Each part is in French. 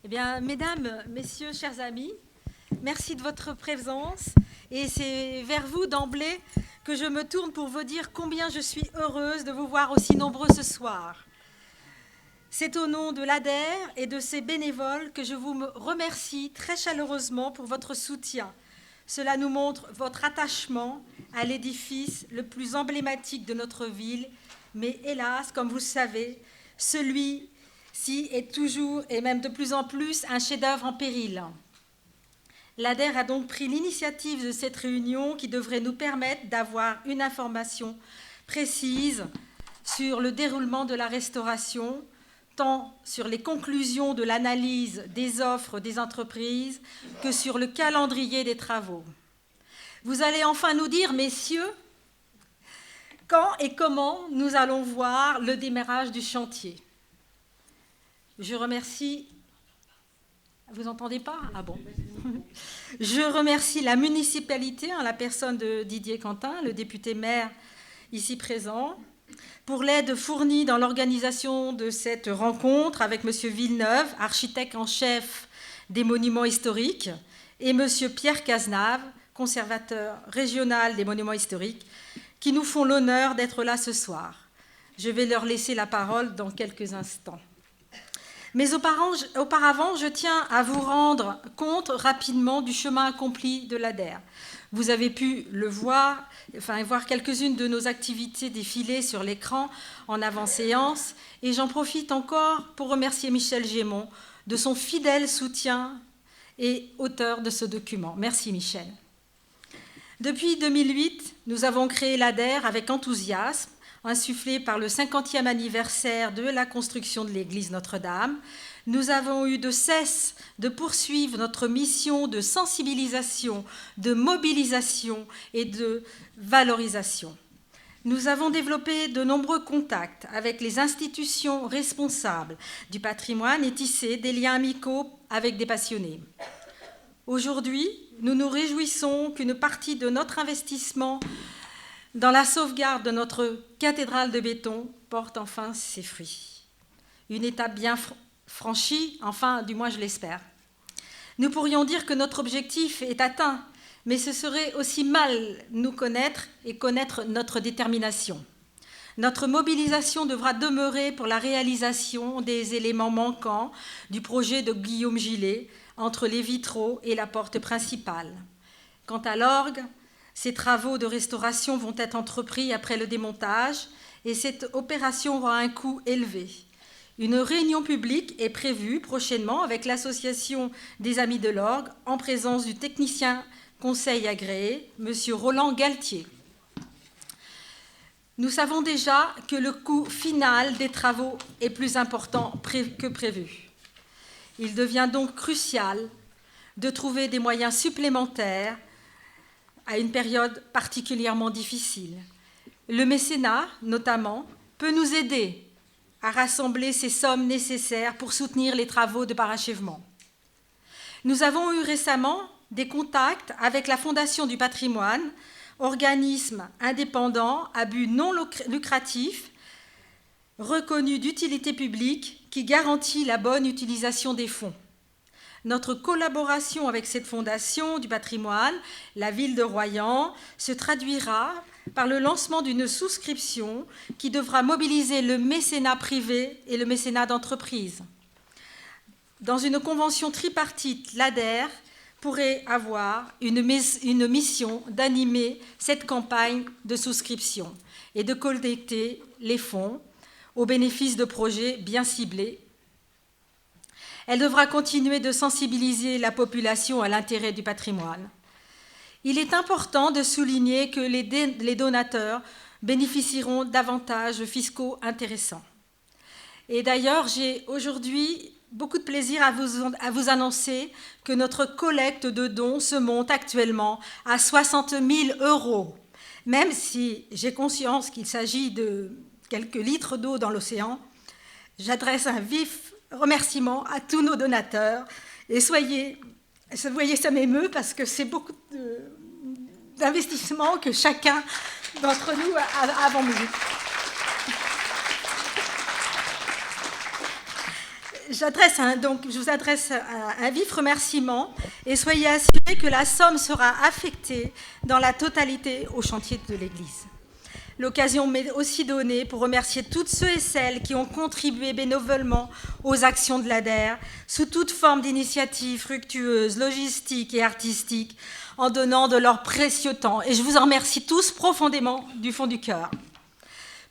Eh bien, mesdames, messieurs, chers amis, merci de votre présence. Et c'est vers vous d'emblée que je me tourne pour vous dire combien je suis heureuse de vous voir aussi nombreux ce soir. C'est au nom de l'ADER et de ses bénévoles que je vous remercie très chaleureusement pour votre soutien. Cela nous montre votre attachement à l'édifice le plus emblématique de notre ville, mais hélas, comme vous le savez, celui-ci est toujours et même de plus en plus un chef-d'œuvre en péril. L'ADER a donc pris l'initiative de cette réunion qui devrait nous permettre d'avoir une information précise sur le déroulement de la restauration, tant sur les conclusions de l'analyse des offres des entreprises que sur le calendrier des travaux. Vous allez enfin nous dire, messieurs, quand et comment nous allons voir le démarrage du chantier. Je remercie... Vous n'entendez pas? Ah bon. Je remercie la municipalité, en la personne de Didier Quentin, le député maire ici présent, pour l'aide fournie dans l'organisation de cette rencontre avec M. Villeneuve, architecte en chef des monuments historiques, et M. Pierre Cazenave, conservateur régional des monuments historiques, qui nous font l'honneur d'être là ce soir. Je vais leur laisser la parole dans quelques instants. Mais auparavant, je tiens à vous rendre compte rapidement du chemin accompli de l'ADER. Vous avez pu le voir, voir quelques-unes de nos activités défiler sur l'écran en avant-séance, et j'en profite encore pour remercier Michel Gémon de son fidèle soutien et auteur de ce document. Merci Michel. Depuis 2008, nous avons créé l'ADER avec enthousiasme, insufflé par le 50e anniversaire de la construction de l'église Notre-Dame. Nous avons eu de cesse de poursuivre notre mission de sensibilisation, de mobilisation et de valorisation. Nous avons développé de nombreux contacts avec les institutions responsables du patrimoine et tissé des liens amicaux avec des passionnés. Aujourd'hui, nous nous réjouissons qu'une partie de notre investissement dans la sauvegarde de notre cathédrale de béton porte enfin ses fruits. Une étape bien franchie, enfin, du moins je l'espère. Nous pourrions dire que notre objectif est atteint, mais ce serait aussi mal nous connaître et connaître notre détermination. Notre mobilisation devra demeurer pour la réalisation des éléments manquants du projet de Guillaume Gillet entre les vitraux et la porte principale. Quant à l'orgue, ces travaux de restauration vont être entrepris après le démontage et cette opération aura un coût élevé. Une réunion publique est prévue prochainement avec l'association des Amis de l'Orgue en présence du technicien conseil agréé, M. Roland Galtier. Nous savons déjà que le coût final des travaux est plus important que prévu. Il devient donc crucial de trouver des moyens supplémentaires à une période particulièrement difficile. Le mécénat, notamment, peut nous aider à rassembler ces sommes nécessaires pour soutenir les travaux de parachèvement. Nous avons eu récemment des contacts avec la Fondation du patrimoine, organisme indépendant à but non lucratif, reconnu d'utilité publique, qui garantit la bonne utilisation des fonds. Notre collaboration avec cette fondation du patrimoine, la ville de Royan, se traduira par le lancement d'une souscription qui devra mobiliser le mécénat privé et le mécénat d'entreprise. Dans une convention tripartite, l'ADER pourrait avoir une mission d'animer cette campagne de souscription et de collecter les fonds au bénéfice de projets bien ciblés. Elle devra continuer de sensibiliser la population à l'intérêt du patrimoine. Il est important de souligner que les donateurs bénéficieront d'avantages fiscaux intéressants. Et d'ailleurs, j'ai aujourd'hui beaucoup de plaisir à vous annoncer que notre collecte de dons se monte actuellement à 60 000 €, même si j'ai conscience qu'il s'agit de quelques litres d'eau dans l'océan. J'adresse un vif remerciement à tous nos donateurs et vous voyez, ça m'émeut parce que c'est beaucoup d'investissements que chacun d'entre nous a avant nous. je vous adresse un vif remerciement et soyez assurés que la somme sera affectée dans la totalité au chantier de l'Église. L'occasion m'est aussi donnée pour remercier toutes ceux et celles qui ont contribué bénévolement aux actions de l'ADER sous toute forme d'initiative fructueuse, logistique et artistique, en donnant de leur précieux temps. Et je vous en remercie tous profondément du fond du cœur.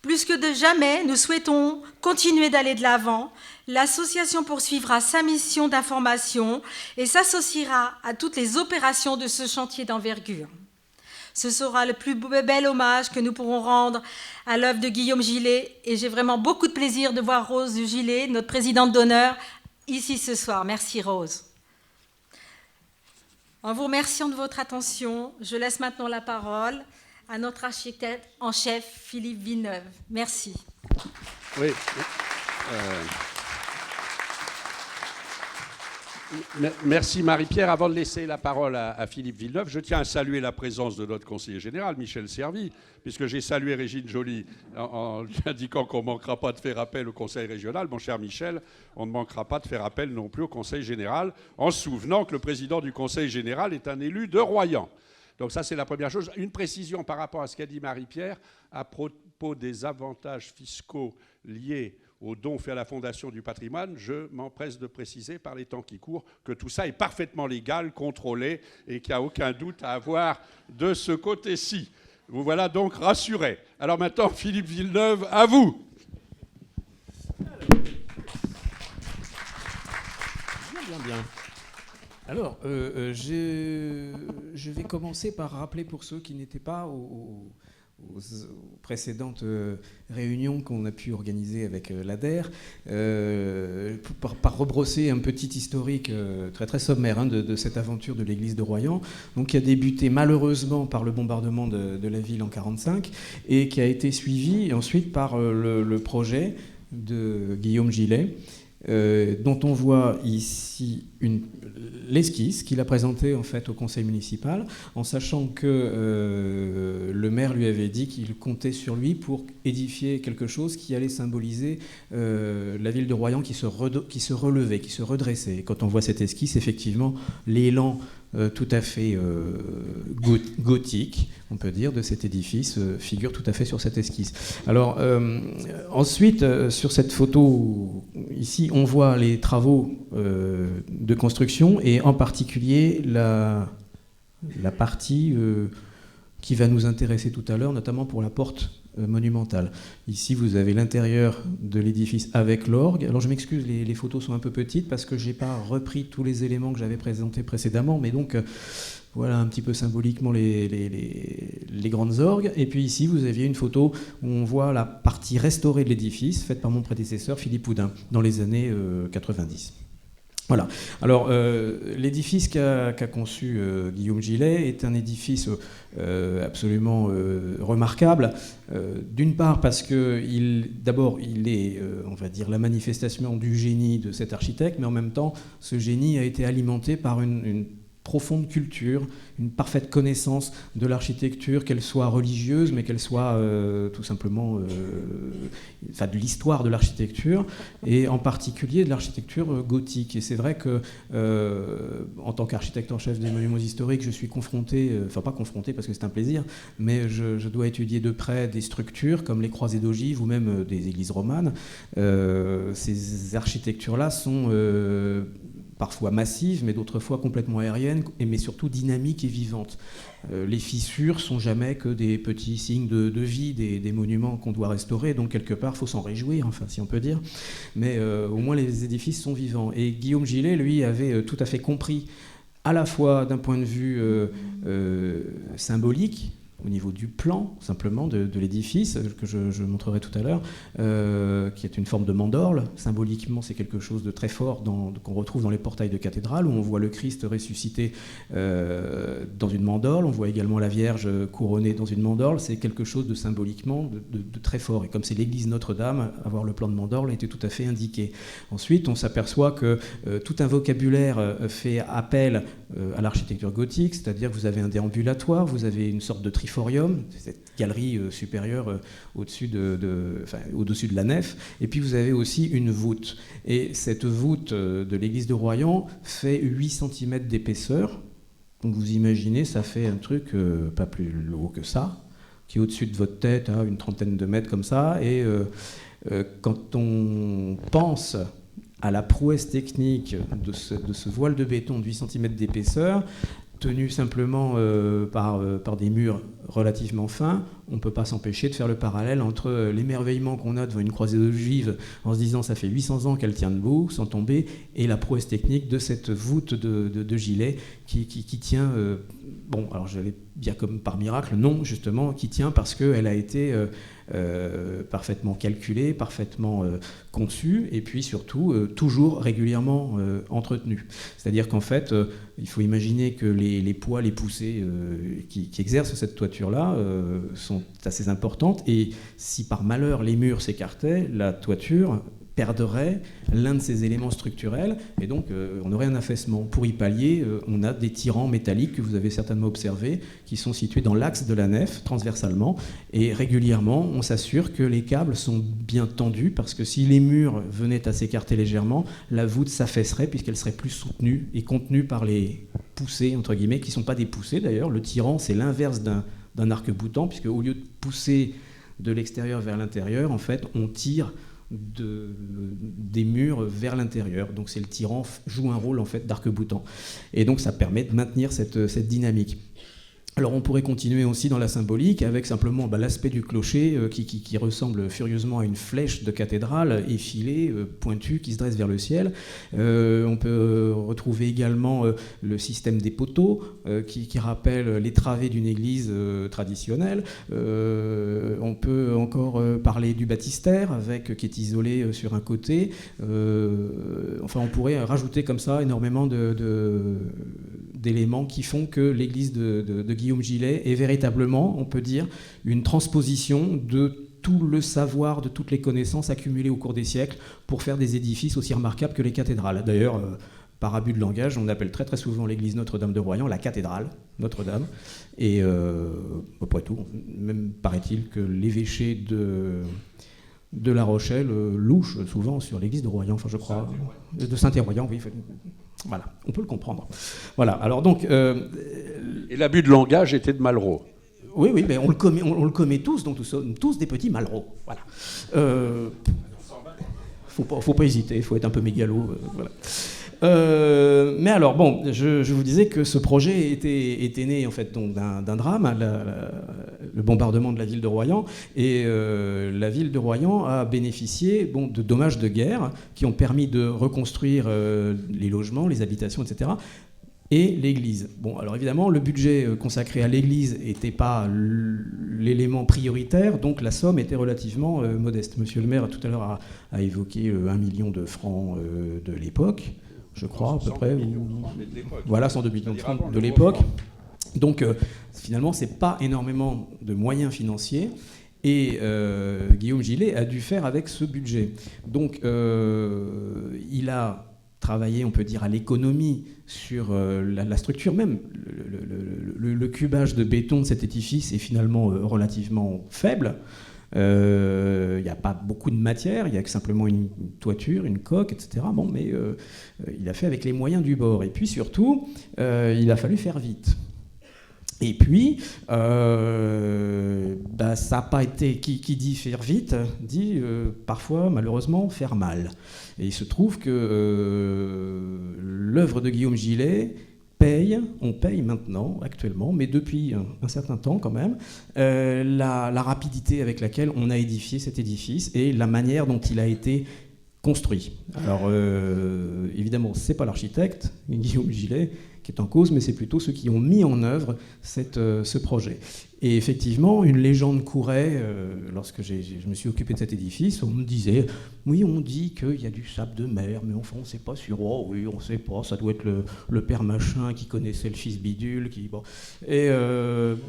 Plus que de jamais, nous souhaitons continuer d'aller de l'avant. L'association poursuivra sa mission d'information et s'associera à toutes les opérations de ce chantier d'envergure. Ce sera le plus bel hommage que nous pourrons rendre à l'œuvre de Guillaume Gillet. Et j'ai vraiment beaucoup de plaisir de voir Rose Gillet, notre présidente d'honneur, ici ce soir. Merci Rose. En vous remerciant de votre attention, je laisse maintenant la parole à notre architecte en chef, Philippe Villeneuve. Merci. Oui. Merci Marie-Pierre. Avant de laisser la parole à Philippe Villeneuve, je tiens à saluer la présence de notre conseiller général, Michel Servi, puisque j'ai salué Régine Joly en lui indiquant qu'on ne manquera pas de faire appel au conseil régional. Mon cher Michel, on ne manquera pas de faire appel non plus au conseil général, en se souvenant que le président du conseil général est un élu de Royan. Donc ça, c'est la première chose. Une précision par rapport à ce qu'a dit Marie-Pierre à propos des avantages fiscaux liés aux dons faits à la Fondation du patrimoine. Je m'empresse de préciser par les temps qui courent que tout ça est parfaitement légal, contrôlé et qu'il n'y a aucun doute à avoir de ce côté-ci. Vous voilà donc rassurés. Alors maintenant, Philippe Villeneuve, à vous. Bien. Alors, je vais commencer par rappeler pour ceux qui n'étaient pas aux précédentes réunions qu'on a pu organiser avec l'ADER, par rebrosser un petit historique très, très sommaire de cette aventure de l'église de Royan, donc, qui a débuté malheureusement par le bombardement de la ville en 1945 et qui a été suivi ensuite par le projet de Guillaume Gillet, dont on voit ici l'esquisse qu'il a présentée en fait au conseil municipal, en sachant que le maire lui avait dit qu'il comptait sur lui pour édifier quelque chose qui allait symboliser la ville de Royan qui se relevait, qui se redressait. Et quand on voit cette esquisse, effectivement, l'élan tout à fait gothique, on peut dire, de cet édifice figure tout à fait sur cette esquisse. Alors, ensuite, sur cette photo, ici, on voit les travaux de construction et en particulier la partie qui va nous intéresser tout à l'heure, notamment pour la porte monumentale. Ici, vous avez l'intérieur de l'édifice avec l'orgue. Alors, je m'excuse, les photos sont un peu petites parce que je n'ai pas repris tous les éléments que j'avais présentés précédemment, mais donc, voilà un petit peu symboliquement les grandes orgues. Et puis ici, vous aviez une photo où on voit la partie restaurée de l'édifice, faite par mon prédécesseur, Philippe Houdin, dans les années 90. Voilà. Alors, l'édifice qu'a conçu Guillaume Gillet est un édifice absolument remarquable. D'une part parce que d'abord, il est, on va dire, la manifestation du génie de cet architecte, mais en même temps, ce génie a été alimenté par une profonde culture, une parfaite connaissance de l'architecture, qu'elle soit religieuse, mais qu'elle soit tout simplement de l'histoire de l'architecture, et en particulier de l'architecture gothique. Et c'est vrai que, en tant qu'architecte en chef des monuments historiques, je suis confronté, pas confronté parce que c'est un plaisir, mais je dois étudier de près des structures comme les croisées d'ogives ou même des églises romanes. Ces architectures-là sont parfois massives, mais d'autres fois complètement aériennes, mais surtout dynamiques et vivantes. Les fissures sont jamais que des petits signes de vie des monuments qu'on doit restaurer, donc quelque part, il faut s'en réjouir, enfin, si on peut dire, mais au moins les édifices sont vivants. Et Guillaume Gillet, lui, avait tout à fait compris, à la fois d'un point de vue symbolique, au niveau du plan, simplement, de l'édifice, que je montrerai tout à l'heure, qui est une forme de mandorle. Symboliquement, c'est quelque chose de très fort qu'on retrouve dans les portails de cathédrales, où on voit le Christ ressuscité dans une mandorle. On voit également la Vierge couronnée dans une mandorle. C'est quelque chose de symboliquement de très fort. Et comme c'est l'église Notre-Dame, avoir le plan de mandorle était tout à fait indiqué. Ensuite, on s'aperçoit que tout un vocabulaire fait appel à l'architecture gothique, c'est-à-dire que vous avez un déambulatoire, vous avez une sorte de trifasciation triforium, cette galerie supérieure au-dessus de la nef. Et puis vous avez aussi une voûte. Et cette voûte de l'église de Royan fait 8 cm d'épaisseur. Donc vous imaginez, ça fait un truc pas plus haut que ça, qui est au-dessus de votre tête, à une trentaine de mètres comme ça. Et quand on pense à la prouesse technique de ce voile de béton de 8 cm d'épaisseur, tenu simplement par des murs relativement fins, on ne peut pas s'empêcher de faire le parallèle entre l'émerveillement qu'on a devant une croisée d'ogives en se disant ça fait 800 ans qu'elle tient debout, sans tomber, et la prouesse technique de cette voûte de gilet qui tient, bon, alors j'allais dire comme par miracle, non, justement, qui tient parce qu'elle a été parfaitement calculée, parfaitement conçue, et puis surtout toujours régulièrement entretenue. C'est-à-dire qu'en fait, il faut imaginer que les poids, les poussées qui exercent cette toiture-là sont assez importantes, et si par malheur les murs s'écartaient, la toiture perdrait l'un de ses éléments structurels, et donc on aurait un affaissement. Pour y pallier, on a des tirants métalliques que vous avez certainement observés, qui sont situés dans l'axe de la nef, transversalement, et régulièrement, on s'assure que les câbles sont bien tendus, parce que si les murs venaient à s'écarter légèrement, la voûte s'affaisserait, puisqu'elle serait plus soutenue et contenue par les poussées, entre guillemets, qui ne sont pas des poussées d'ailleurs. Le tirant, c'est l'inverse d'un arc-boutant, puisque au lieu de pousser de l'extérieur vers l'intérieur, en fait, on tire des murs vers l'intérieur. Donc c'est le tirant joue un rôle en fait d'arc-boutant. Et donc ça permet de maintenir cette dynamique. Alors on pourrait continuer aussi dans la symbolique avec simplement l'aspect du clocher qui ressemble furieusement à une flèche de cathédrale effilée, pointue, qui se dresse vers le ciel. On peut retrouver également le système des poteaux qui rappelle les travées d'une église traditionnelle. On peut encore parler du baptistère qui est isolé sur un côté. Enfin on pourrait rajouter comme ça énormément d'éléments qui font que l'église de Guillaume Gillet est véritablement, on peut dire, une transposition de tout le savoir, de toutes les connaissances accumulées au cours des siècles pour faire des édifices aussi remarquables que les cathédrales. D'ailleurs, par abus de langage, on appelle très très souvent l'église Notre-Dame de Royan la cathédrale Notre-Dame. Et après tout, même paraît-il que l'évêché de La Rochelle louche souvent sur l'église de Royan, enfin je crois, de Saint-Éroyan, oui. Voilà, on peut le comprendre. Voilà, alors donc... Et l'abus de langage était de Malraux. Oui, mais on le commet tous, donc nous sommes tous des petits Malraux. Voilà. Faut pas hésiter, il faut être un peu mégalo. Voilà. Mais alors, bon, je vous disais que ce projet était né en fait donc d'un drame, le bombardement de la ville de Royan, et la ville de Royan a bénéficié de dommages de guerre qui ont permis de reconstruire les logements, les habitations, etc., et l'église. Bon, alors évidemment, le budget consacré à l'église n'était pas l'élément prioritaire, donc la somme était relativement modeste. Monsieur le maire, tout à l'heure, a évoqué 1 million de francs de l'époque, je crois, à peu près. Voilà, 102 millions de francs de l'époque. Donc, finalement, ce n'est pas énormément de moyens financiers. Et Guillaume Gillet a dû faire avec ce budget. Donc, il a travaillé, on peut dire, à l'économie sur la structure même. Le cubage de béton de cet édifice est finalement relativement faible. Il n'y a pas beaucoup de matière, il y a simplement une toiture, une coque, etc. Bon, mais il a fait avec les moyens du bord. Et puis surtout, il a fallu faire vite. Et puis, ça n'a pas été... Qui dit faire vite, dit parfois, malheureusement, faire mal. Et il se trouve que l'œuvre de Guillaume Gillet on paye maintenant, actuellement, mais depuis un certain temps quand même, la rapidité avec laquelle on a édifié cet édifice et la manière dont il a été construit. Alors, évidemment, ce n'est pas l'architecte, Guillaume Gillet, qui est en cause, mais c'est plutôt ceux qui ont mis en œuvre ce projet. Et effectivement, une légende courait, lorsque je me suis occupé de cet édifice, on me disait, oui, on dit qu'il y a du sable de mer, mais enfin, on ne sait pas sûr, oh oui, on ne sait pas, ça doit être le père machin qui connaissait le fils bidule, bon. Et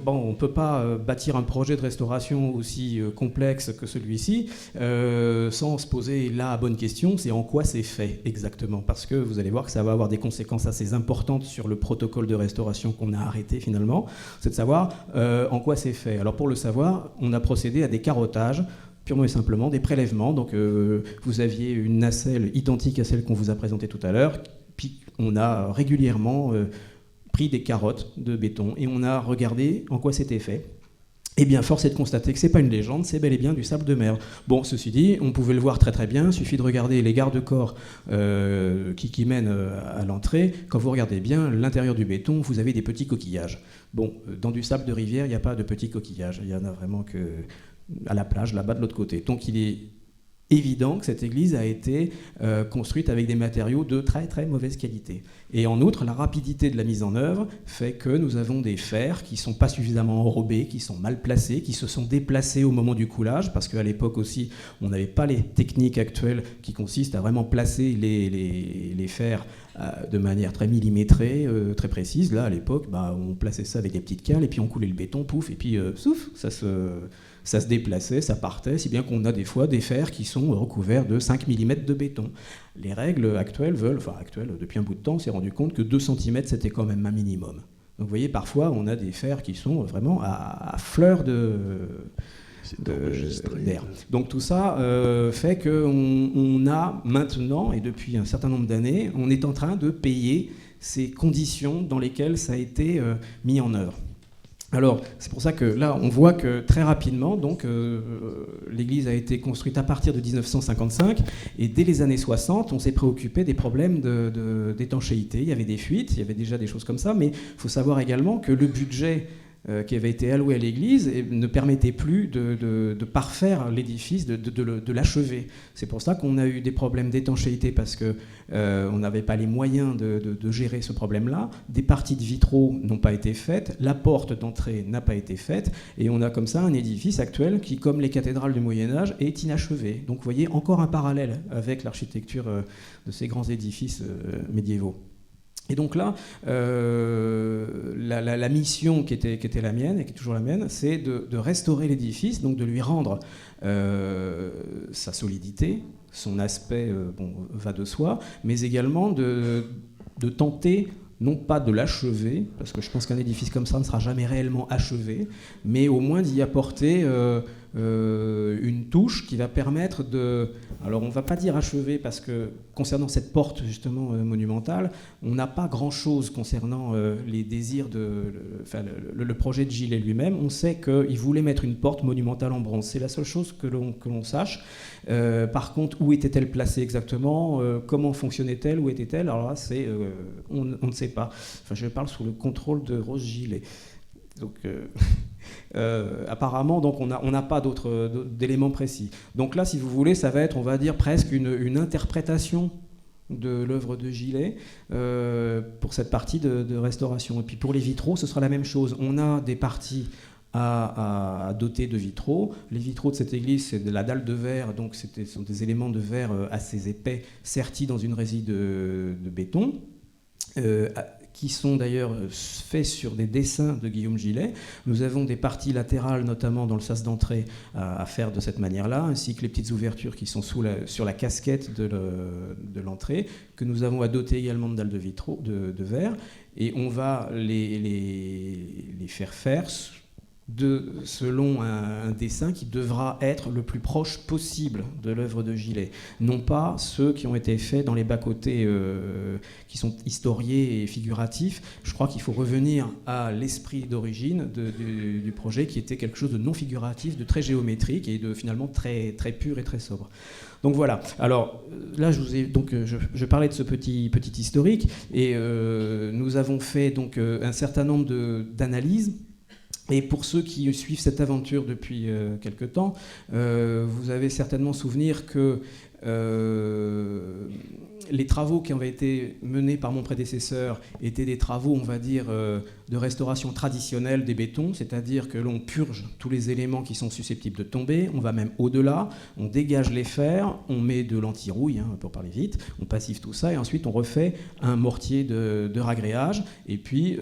on ne peut pas bâtir un projet de restauration aussi complexe que celui-ci sans se poser la bonne question, c'est en quoi c'est fait exactement, parce que vous allez voir que ça va avoir des conséquences assez importantes sur sur le protocole de restauration qu'on a arrêté finalement, c'est de savoir en quoi c'est fait. Alors pour le savoir, on a procédé à des carottages, purement et simplement des prélèvements. Donc vous aviez une nacelle identique à celle qu'on vous a présentée tout à l'heure, puis on a régulièrement pris des carottes de béton et on a regardé en quoi c'était fait. Eh bien, force est de constater que ce n'est pas une légende, c'est bel et bien du sable de mer. Bon, ceci dit, on pouvait le voir très très bien, il suffit de regarder les garde-corps qui mènent à l'entrée. Quand vous regardez bien l'intérieur du béton, vous avez des petits coquillages. Bon, dans du sable de rivière, il n'y a pas de petits coquillages, il y en a vraiment que à la plage, là-bas de l'autre côté. Donc il est évident que cette église a été construite avec des matériaux de très très mauvaise qualité. Et en outre, la rapidité de la mise en œuvre fait que nous avons des fers qui ne sont pas suffisamment enrobés, qui sont mal placés, qui se sont déplacés au moment du coulage, parce qu'à l'époque aussi, on n'avait pas les techniques actuelles qui consistent à vraiment placer les fers de manière très millimétrée, très précise. Là, à l'époque, on plaçait ça avec des petites cales, et puis on coulait le béton, pouf, et puis souf, ça se déplaçait, ça partait, si bien qu'on a des fois des fers qui sont recouverts de 5 mm de béton. Les règles actuelles depuis un bout de temps, on s'est rendu compte que 2 cm, c'était quand même un minimum. Donc vous voyez, parfois, on a des fers qui sont vraiment à fleur d'air. Donc tout ça fait qu'on a maintenant, et depuis un certain nombre d'années, on est en train de payer ces conditions dans lesquelles ça a été mis en œuvre. Alors, c'est pour ça que là, on voit que très rapidement, donc, l'église a été construite à partir de 1955, et dès les années 60, on s'est préoccupé des problèmes d'étanchéité. Il y avait des fuites, il y avait déjà des choses comme ça, mais il faut savoir également que le budget qui avait été alloué à l'église ne permettait plus de parfaire l'édifice, de l'achever. C'est pour ça qu'on a eu des problèmes d'étanchéité, parce qu'on n'avait pas les moyens de gérer ce problème-là. Des parties de vitraux n'ont pas été faites, la porte d'entrée n'a pas été faite, et on a comme ça un édifice actuel qui, comme les cathédrales du Moyen-Âge, est inachevé. Donc vous voyez encore un parallèle avec l'architecture de ces grands édifices médiévaux. Et donc là, la mission qui était la mienne, et qui est toujours la mienne, c'est de restaurer l'édifice, donc de lui rendre sa solidité, son aspect va de soi, mais également de tenter, non pas de l'achever, parce que je pense qu'un édifice comme ça ne sera jamais réellement achevé, mais au moins d'y apporter une touche qui va permettre de... Alors on ne va pas dire achever, parce que concernant cette porte justement monumentale, on n'a pas grand-chose concernant les désirs le projet de Gillet lui-même. On sait qu'il voulait mettre une porte monumentale en bronze. C'est la seule chose que l'on sache. Par contre, où était-elle placée exactement, comment fonctionnait-elle, où était-elle? Alors là, on ne sait pas. Enfin, je parle sous le contrôle de Rose Gillet. Donc, apparemment, donc, on n'a pas d'éléments précis. Donc là, si vous voulez, ça va être, on va dire, presque une interprétation de l'œuvre de Gillet pour cette partie de restauration. Et puis pour les vitraux, ce sera la même chose. On a des parties à doter de vitraux. Les vitraux de cette église, c'est de la dalle de verre, donc ce sont des éléments de verre assez épais, sertis dans une résine de béton, qui sont d'ailleurs faits sur des dessins de Guillaume Gillet. Nous avons des parties latérales, notamment dans le sas d'entrée, à faire de cette manière-là, ainsi que les petites ouvertures qui sont sur la casquette de l'entrée, que nous avons à doter également de dalles de verre, et on va les faire selon un dessin qui devra être le plus proche possible de l'œuvre de Gillet. Non pas ceux qui ont été faits dans les bas-côtés qui sont historiés et figuratifs. Je crois qu'il faut revenir à l'esprit d'origine du projet, qui était quelque chose de non figuratif, de très géométrique et de finalement très, très pur et très sobre. Donc voilà. Alors là, je parlais de ce petit historique, et nous avons fait donc un certain nombre d'analyses. Et pour ceux qui suivent cette aventure depuis quelque temps, vous avez certainement souvenir que les travaux qui avaient été menés par mon prédécesseur étaient des travaux, on va dire, de restauration traditionnelle des bétons, c'est-à-dire que l'on purge tous les éléments qui sont susceptibles de tomber, on va même au-delà, on dégage les fers, on met de l'anti-rouille, pour parler vite, on passif tout ça, et ensuite on refait un mortier de ragréage, et puis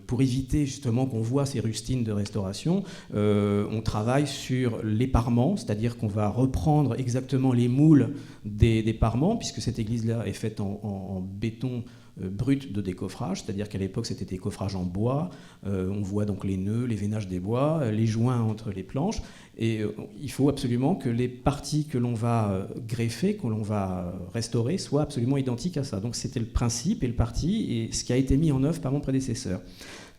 pour éviter justement qu'on voit ces rustines de restauration, on travaille sur les parements, c'est-à-dire qu'on va reprendre exactement les moules des parements, puisque cette église-là est faite en béton brute de décoffrage, c'est-à-dire qu'à l'époque c'était des coffrages en bois, on voit donc les nœuds, les vénages des bois, les joints entre les planches, et il faut absolument que les parties que l'on va greffer, que l'on va restaurer, soient absolument identiques à ça. Donc c'était le principe et le parti, et ce qui a été mis en œuvre par mon prédécesseur.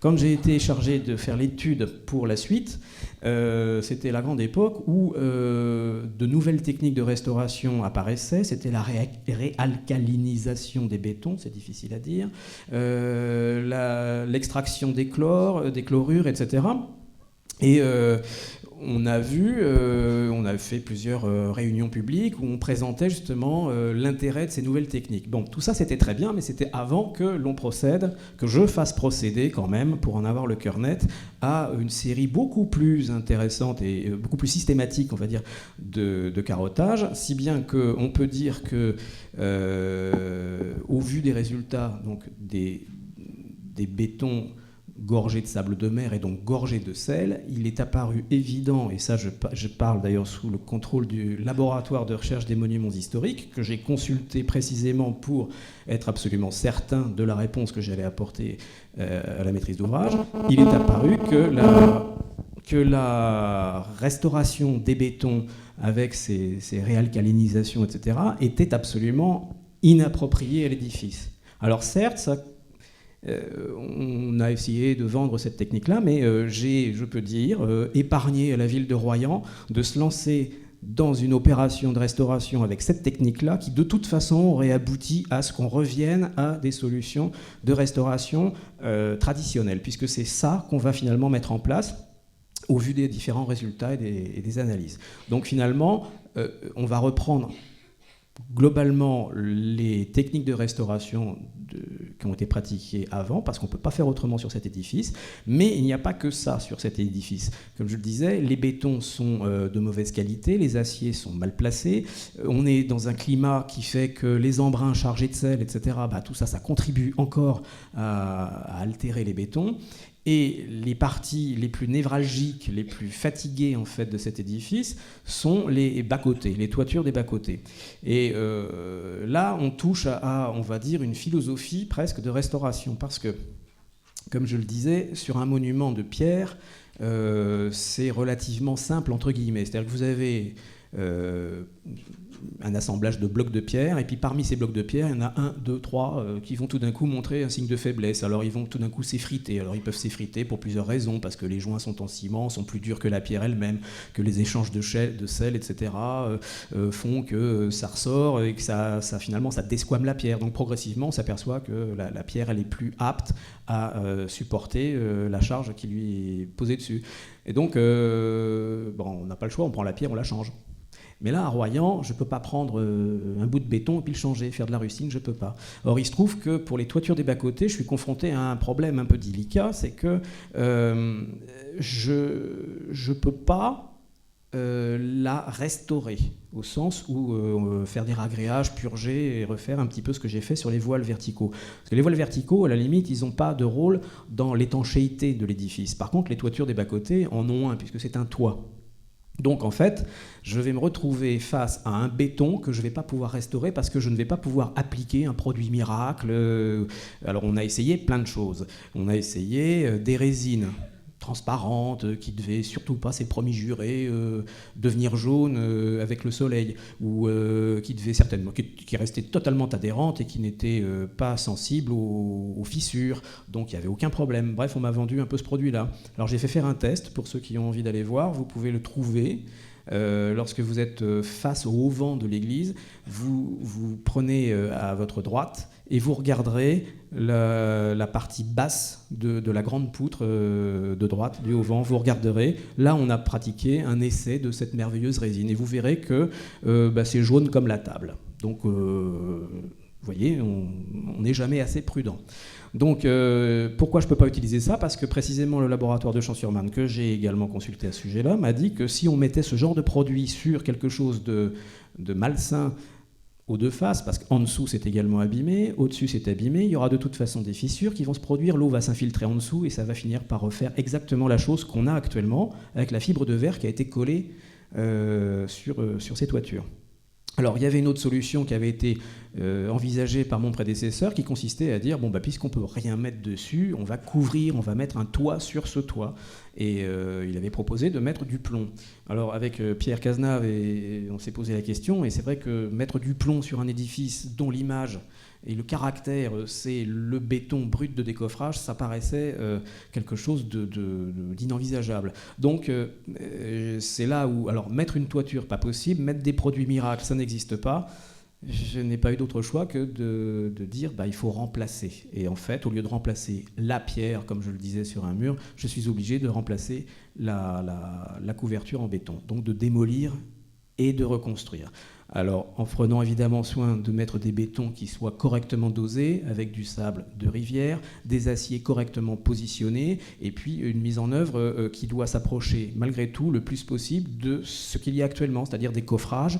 Quand j'ai été chargé de faire l'étude pour la suite, c'était la grande époque où de nouvelles techniques de restauration apparaissaient. C'était la réalcalinisation des bétons, c'est difficile à dire, l'extraction des chlorures, etc. Et on a fait plusieurs réunions publiques où on présentait justement l'intérêt de ces nouvelles techniques. Bon, tout ça c'était très bien, mais c'était avant que l'on procède, que je fasse procéder quand même, pour en avoir le cœur net, à une série beaucoup plus intéressante et beaucoup plus systématique, on va dire, de carottage, si bien qu'on peut dire que, au vu des résultats, donc des bétons gorgé de sable de mer et donc gorgé de sel, il est apparu évident, et ça je parle d'ailleurs sous le contrôle du laboratoire de recherche des monuments historiques, que j'ai consulté précisément pour être absolument certain de la réponse que j'allais apporter à la maîtrise d'ouvrage, il est apparu que la restauration des bétons avec ces réalcalinisations, etc., était absolument inappropriée à l'édifice. Alors certes, on a essayé de vendre cette technique-là, mais je peux dire, épargné à la ville de Royan de se lancer dans une opération de restauration avec cette technique-là, qui de toute façon aurait abouti à ce qu'on revienne à des solutions de restauration traditionnelles, puisque c'est ça qu'on va finalement mettre en place au vu des différents résultats et des analyses. Donc finalement, on va reprendre globalement les techniques de restauration qui ont été pratiquées avant, parce qu'on ne peut pas faire autrement sur cet édifice, mais il n'y a pas que ça sur cet édifice. Comme je le disais, les bétons sont de mauvaise qualité, les aciers sont mal placés, on est dans un climat qui fait que les embruns chargés de sel, etc., tout ça, ça contribue encore à altérer les bétons. Et les parties les plus névralgiques, les plus fatiguées en fait de cet édifice sont les bas-côtés, les toitures des bas-côtés. Et là, on touche à, on va dire, une philosophie presque de restauration, parce que, comme je le disais, sur un monument de pierre, c'est relativement simple entre guillemets. C'est-à-dire que vous avez un assemblage de blocs de pierre, et puis parmi ces blocs de pierre, il y en a 1, 2, 3 qui vont tout d'un coup montrer un signe de faiblesse. Alors ils vont tout d'un coup s'effriter. Alors ils peuvent s'effriter pour plusieurs raisons, parce que les joints sont en ciment, sont plus durs que la pierre elle-même, que les échanges de sel, etc. Font que ça ressort et que ça finalement ça desquame la pierre. Donc progressivement, on s'aperçoit que la pierre elle est plus apte à supporter la charge qui lui est posée dessus. Et donc, on n'a pas le choix, on prend la pierre, on la change. Mais là, à Royan, je ne peux pas prendre un bout de béton et puis le changer, faire de la rustine, je ne peux pas. Or, il se trouve que pour les toitures des bas-côtés, je suis confronté à un problème un peu délicat, c'est que je ne peux pas la restaurer, au sens où faire des ragréages, purger et refaire un petit peu ce que j'ai fait sur les voiles verticaux. Parce que les voiles verticaux, à la limite, ils n'ont pas de rôle dans l'étanchéité de l'édifice. Par contre, les toitures des bas-côtés en ont un, puisque c'est un toit. Donc en fait, je vais me retrouver face à un béton que je ne vais pas pouvoir restaurer parce que je ne vais pas pouvoir appliquer un produit miracle. Alors on a essayé plein de choses. On a essayé des résines transparentes qui devaient surtout pas, c'est promis juré, devenir jaunes avec le soleil, ou qui devaient certainement, qui restaient totalement adhérentes et qui n'étaient pas sensibles aux fissures, donc il n'y avait aucun problème. Bref, on m'a vendu un peu ce produit-là. Alors j'ai fait faire un test, pour ceux qui ont envie d'aller voir, vous pouvez le trouver. Lorsque vous êtes face au haut-vent de l'église, vous prenez à votre droite et vous regarderez la partie basse de la grande poutre de droite du haut-vent. Vous regarderez, là on a pratiqué un essai de cette merveilleuse résine et vous verrez que c'est jaune comme la table. Donc vous voyez, on n'est jamais assez prudent. Donc, pourquoi je ne peux pas utiliser ça ? Parce que précisément le laboratoire de Champs-sur-Marne, que j'ai également consulté à ce sujet-là, m'a dit que si on mettait ce genre de produit sur quelque chose de malsain aux deux faces, parce qu'en dessous c'est également abîmé, au-dessus c'est abîmé, il y aura de toute façon des fissures qui vont se produire, l'eau va s'infiltrer en dessous et ça va finir par refaire exactement la chose qu'on a actuellement avec la fibre de verre qui a été collée sur ces toitures. Alors, il y avait une autre solution qui avait été envisagée par mon prédécesseur qui consistait à dire, bon, bah, puisqu'on ne peut rien mettre dessus, on va couvrir, on va mettre un toit sur ce toit. Et il avait proposé de mettre du plomb. Alors, avec Pierre Cazenave, on s'est posé la question, et c'est vrai que mettre du plomb sur un édifice dont l'image et le caractère, c'est le béton brut de décoffrage, ça paraissait quelque chose d'inenvisageable. Donc, c'est là où... Alors, mettre une toiture, pas possible. Mettre des produits miracles, ça n'existe pas. Je n'ai pas eu d'autre choix que de dire il faut remplacer. Et en fait, au lieu de remplacer la pierre, comme je le disais sur un mur, je suis obligé de remplacer la couverture en béton. Donc, de démolir et de reconstruire. Alors, en prenant évidemment soin de mettre des bétons qui soient correctement dosés, avec du sable de rivière, des aciers correctement positionnés, et puis une mise en œuvre qui doit s'approcher malgré tout le plus possible de ce qu'il y a actuellement, c'est-à-dire des coffrages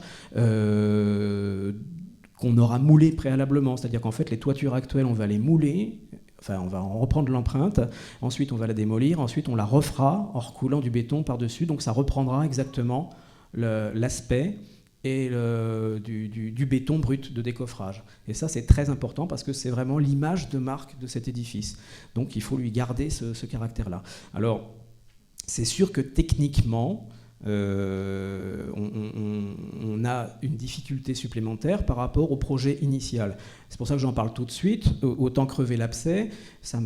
qu'on aura moulés préalablement. C'est-à-dire qu'en fait, les toitures actuelles, on va les mouler, enfin, on va en reprendre l'empreinte, ensuite on va la démolir, ensuite on la refera en recoulant du béton par-dessus, donc ça reprendra exactement l'aspect et du béton brut de décoffrage. Et ça, c'est très important parce que c'est vraiment l'image de marque de cet édifice. Donc, il faut lui garder ce caractère-là. Alors, c'est sûr que techniquement, on a une difficulté supplémentaire par rapport au projet initial. C'est pour ça que j'en parle tout de suite. Autant crever l'abcès, ça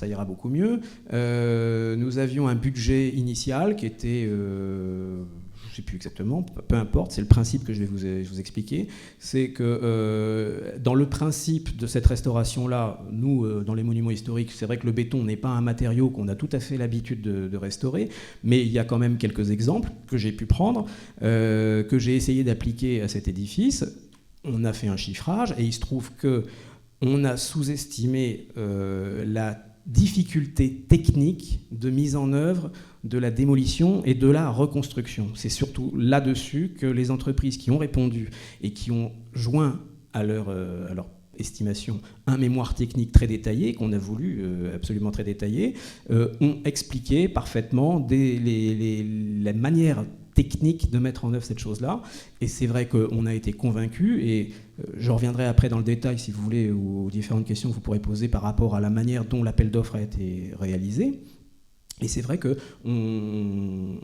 ira beaucoup mieux. Nous avions un budget initial qui était... je ne sais plus exactement, peu importe, c'est le principe que je vais vous expliquer. C'est que dans le principe de cette restauration-là, nous, dans les monuments historiques, c'est vrai que le béton n'est pas un matériau qu'on a tout à fait l'habitude de restaurer, mais il y a quand même quelques exemples que j'ai pu prendre, que j'ai essayé d'appliquer à cet édifice. On a fait un chiffrage et il se trouve qu'on a sous-estimé la difficulté technique de mise en œuvre de la démolition et de la reconstruction. C'est surtout là-dessus que les entreprises qui ont répondu et qui ont joint à leur estimation un mémoire technique très détaillé, qu'on a voulu absolument très détaillé, ont expliqué parfaitement la manière technique de mettre en œuvre cette chose-là. Et c'est vrai qu'on a été convaincus, et je reviendrai après dans le détail, si vous voulez, aux différentes questions que vous pourrez poser par rapport à la manière dont l'appel d'offres a été réalisé. Et c'est vrai qu'on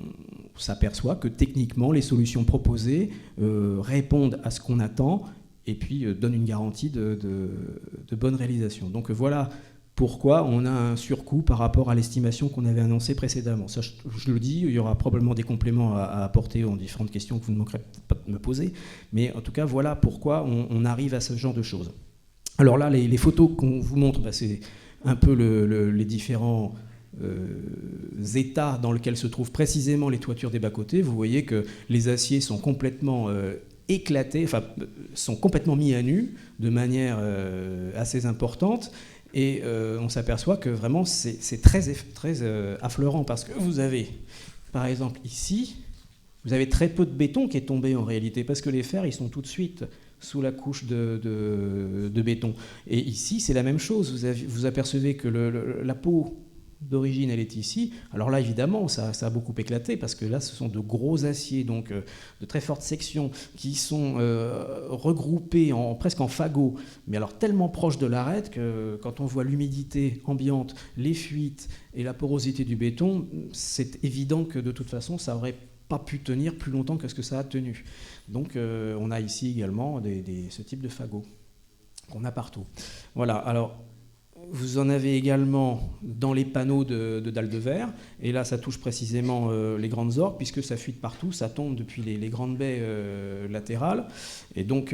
s'aperçoit que techniquement, les solutions proposées répondent à ce qu'on attend et puis donnent une garantie de bonne réalisation. Donc voilà pourquoi on a un surcoût par rapport à l'estimation qu'on avait annoncée précédemment. Ça, je le dis, il y aura probablement des compléments à apporter aux différentes questions que vous ne manquerez pas de me poser. Mais en tout cas, voilà pourquoi on arrive à ce genre de choses. Alors là, les photos qu'on vous montre, c'est un peu les différents... états dans lesquels se trouvent précisément les toitures des bas-côtés. Vous voyez que les aciers sont complètement éclatés, enfin, sont complètement mis à nu de manière assez importante, et on s'aperçoit que vraiment c'est très affleurant, parce que vous avez, par exemple ici, vous avez très peu de béton qui est tombé en réalité, parce que les fers, ils sont tout de suite sous la couche de béton. Et ici, c'est la même chose. Vous apercevez que la peau d'origine, elle est ici. Alors là, évidemment, ça a beaucoup éclaté, parce que là, ce sont de gros aciers, donc de très fortes sections, qui sont regroupés presque en fagots, mais alors tellement proches de l'arête que quand on voit l'humidité ambiante, les fuites et la porosité du béton, c'est évident que de toute façon, ça n'aurait pas pu tenir plus longtemps que ce que ça a tenu. Donc on a ici également ce type de fagots qu'on a partout. Voilà, alors... Vous en avez également dans les panneaux de dalles de verre, et là ça touche précisément les grandes orgues, puisque ça fuite partout, ça tombe depuis les grandes baies latérales, et donc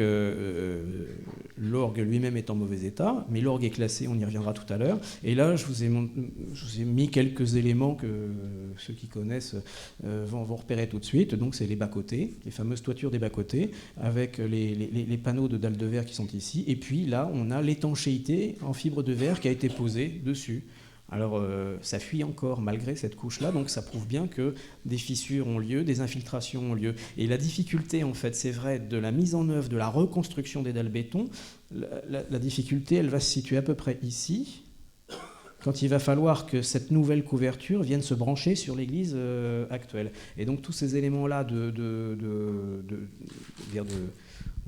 l'orgue lui-même est en mauvais état, mais l'orgue est classé, on y reviendra tout à l'heure. Et là je vous ai mis quelques éléments que ceux qui connaissent vont repérer tout de suite. Donc c'est les bas-côtés, les fameuses toitures des bas-côtés, avec les panneaux de dalles de verre qui sont ici, et puis là on a l'étanchéité en fibre de verre qui a été posée dessus. Alors ça fuit encore malgré cette couche-là, donc ça prouve bien que des fissures ont lieu, des infiltrations ont lieu. Et la difficulté, en fait, c'est vrai, de la mise en œuvre, de la reconstruction des dalles béton, la difficulté, elle va se situer à peu près ici, quand il va falloir que cette nouvelle couverture vienne se brancher sur l'église actuelle. Et donc tous ces éléments-là de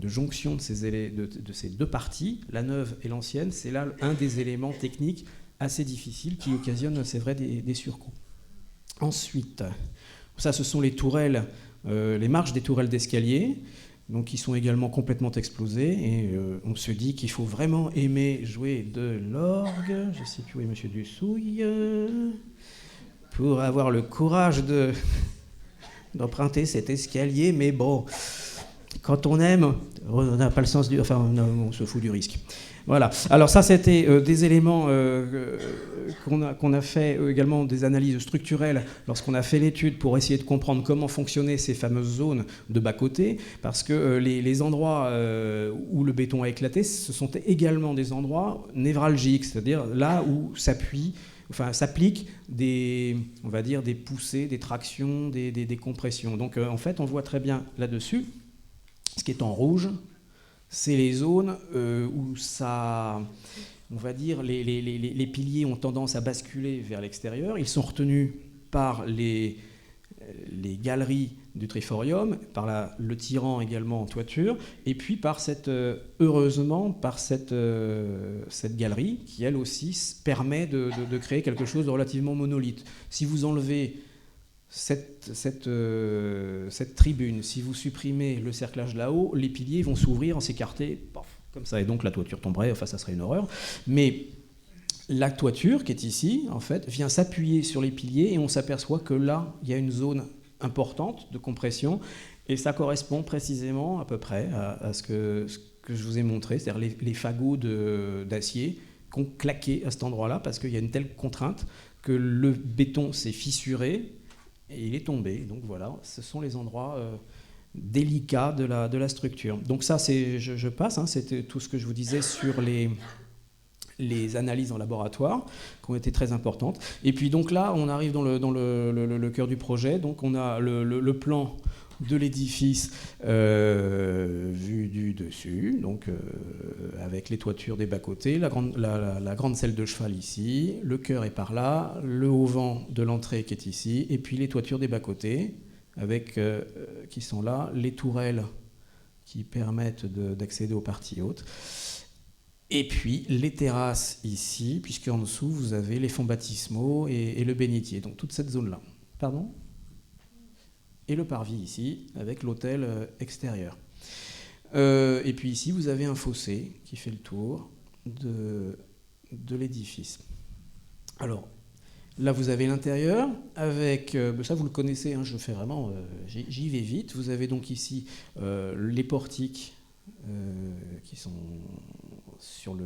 jonction de ces deux parties, la neuve et l'ancienne, c'est là un des éléments techniques assez difficiles qui occasionnent, c'est vrai, des surcoûts. Ensuite, ça ce sont les tourelles, les marches des tourelles d'escalier, donc qui sont également complètement explosées, et on se dit qu'il faut vraiment aimer jouer de l'orgue, je ne sais plus où est Monsieur Dussouille, pour avoir le courage d'emprunter cet escalier, mais bon, quand on aime, on n'a pas le sens enfin on se fout du risque. Voilà. Alors ça, c'était des éléments qu'on a fait également, des analyses structurelles lorsqu'on a fait l'étude pour essayer de comprendre comment fonctionnaient ces fameuses zones de bas-côté, parce que les endroits où le béton a éclaté, ce sont également des endroits névralgiques, c'est-à-dire là où s'appliquent on va dire, des poussées, des tractions, des compressions. Donc en fait, on voit très bien là-dessus, ce qui est en rouge, c'est les zones où on va dire, les piliers ont tendance à basculer vers l'extérieur. Ils sont retenus par les galeries du triforium, par le tirant également en toiture, et puis heureusement par cette galerie qui, elle aussi, permet de créer quelque chose de relativement monolithe. Si vous enlevez cette tribune, si vous supprimez le cerclage là-haut, les piliers vont s'ouvrir, s'écarter, comme ça, et donc la toiture tomberait, enfin ça serait une horreur. Mais la toiture qui est ici, en fait, vient s'appuyer sur les piliers, et on s'aperçoit que là, il y a une zone importante de compression, et ça correspond précisément à peu près à ce que je vous ai montré, c'est-à-dire les fagots d'acier qui ont claqué à cet endroit-là, parce qu'il y a une telle contrainte que le béton s'est fissuré, et il est tombé. Donc voilà, ce sont les endroits délicats de la structure. Donc ça, je passe, c'était tout ce que je vous disais sur les analyses en laboratoire, qui ont été très importantes. Et puis donc là, on arrive dans le cœur du projet. Donc on a le plan de l'édifice vu du dessus, donc avec les toitures des bas-côtés, la grande selle de cheval ici, le chœur est par là, le auvent de l'entrée qui est ici, et puis les toitures des bas-côtés, qui sont là, les tourelles qui permettent d'accéder aux parties hautes, et puis les terrasses ici, puisqu'en dessous vous avez les fonds baptismaux et le bénitier, donc toute cette zone-là. Pardon ? Et le parvis ici, avec l'hôtel extérieur. Et puis ici, vous avez un fossé qui fait le tour de l'édifice. Alors, là, vous avez l'intérieur, avec... ça, vous le connaissez, je fais vraiment... j'y vais vite. Vous avez donc ici les portiques qui sont sur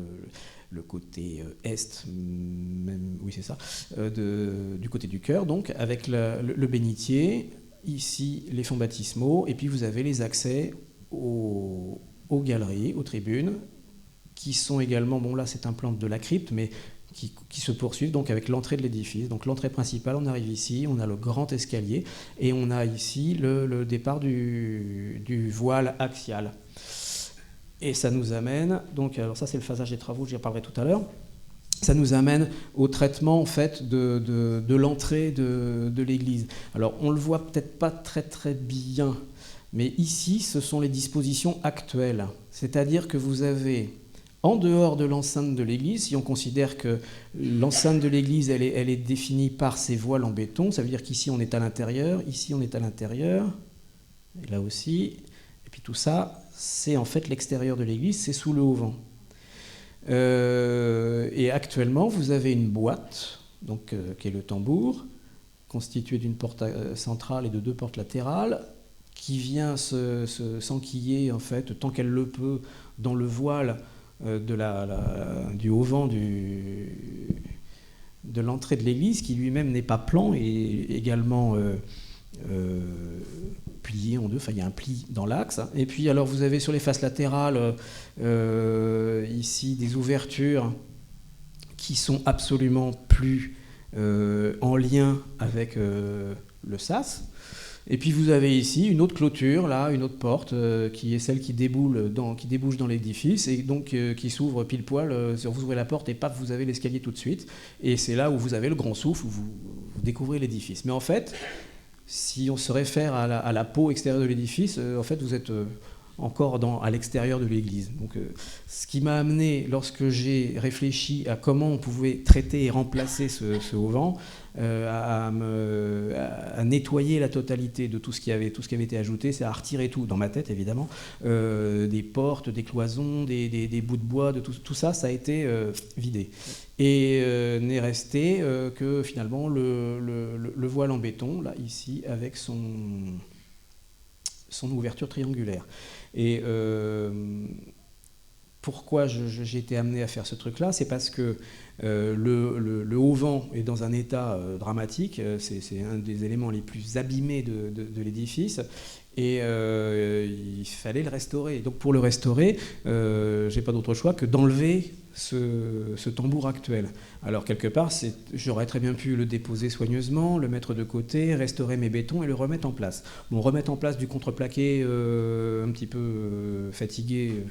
le côté est, même, oui, c'est ça, du côté du chœur, donc, avec le bénitier... Ici, les fonds baptismaux, et puis vous avez les accès aux galeries, aux tribunes, qui sont également, bon là c'est un plan de la crypte, mais qui se poursuivent donc avec l'entrée de l'édifice. Donc l'entrée principale, on arrive ici, on a le grand escalier, et on a ici le départ du voile axial. Et ça nous amène, donc alors ça c'est le phasage des travaux, j'y reparlerai tout à l'heure. Ça nous amène au traitement en fait de l'entrée de l'église. Alors on le voit peut-être pas très très bien, mais ici ce sont les dispositions actuelles. C'est-à-dire que vous avez en dehors de l'enceinte de l'église, si on considère que l'enceinte de l'église elle est définie par ces voiles en béton, ça veut dire qu'ici on est à l'intérieur, ici on est à l'intérieur, et là aussi, et puis tout ça c'est en fait l'extérieur de l'église, c'est sous le auvent. Et actuellement, vous avez une boîte, donc, qui est le tambour, constituée d'une porte centrale et de 2 portes latérales, qui vient s'enquiller, en fait, tant qu'elle le peut, dans le voile du auvent de l'entrée de l'église, qui lui-même n'est pas plan et également plié en deux, enfin il y a un pli dans l'axe. Et puis alors vous avez sur les faces latérales ici des ouvertures qui sont absolument plus en lien avec le sas. Et puis vous avez ici une autre clôture, là, une autre porte, qui est celle qui débouche dans l'édifice, et donc qui s'ouvre pile poil. Vous ouvrez la porte et paf, vous avez l'escalier tout de suite. Et c'est là où vous avez le grand souffle, où vous découvrez l'édifice. Mais en fait, si on se réfère à la peau extérieure de l'édifice, en fait, vous êtes encore à l'extérieur de l'église. Donc, ce qui m'a amené, lorsque j'ai réfléchi à comment on pouvait traiter et remplacer ce auvent, à nettoyer la totalité de tout ce qui avait été ajouté, c'est à retirer tout, dans ma tête évidemment, des portes, des cloisons, des bouts de bois, de tout ça, ça a été vidé. Et n'est resté que finalement le voile en béton, là, ici, avec son ouverture triangulaire. Et pourquoi j'ai été amené à faire ce truc-là, c'est parce que le auvent est dans un état dramatique, c'est un des éléments les plus abîmés de l'édifice, et il fallait le restaurer. Donc pour le restaurer, j'ai pas d'autre choix que d'enlever ce tambour actuel. Alors quelque part, j'aurais très bien pu le déposer soigneusement, le mettre de côté, restaurer mes bétons et le remettre en place. Bon, remettre en place du contreplaqué un petit peu fatigué,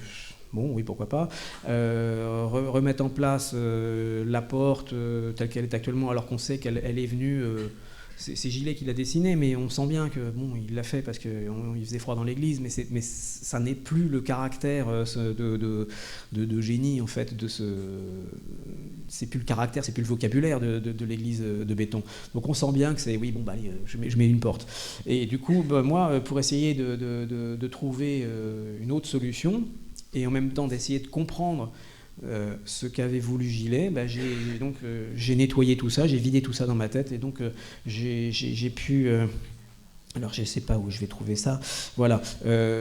bon, oui, pourquoi pas. Remettre en place la porte telle qu'elle est actuellement, alors qu'on sait qu'elle est venue... c'est Gillet qui l'a dessiné, mais on sent bien que bon, il l'a fait parce qu'il faisait froid dans l'église, mais ça n'est plus le caractère de génie en fait. C'est plus le caractère, c'est plus le vocabulaire de l'église de béton. Donc on sent bien que c'est oui, bon bah allez, je mets une porte. Et du coup, bah, moi, pour essayer de trouver une autre solution et en même temps d'essayer de comprendre ce qu'avait voulu Gillet, bah, j'ai nettoyé tout ça, j'ai vidé tout ça dans ma tête, et donc j'ai pu... alors je ne sais pas où je vais trouver ça. Voilà,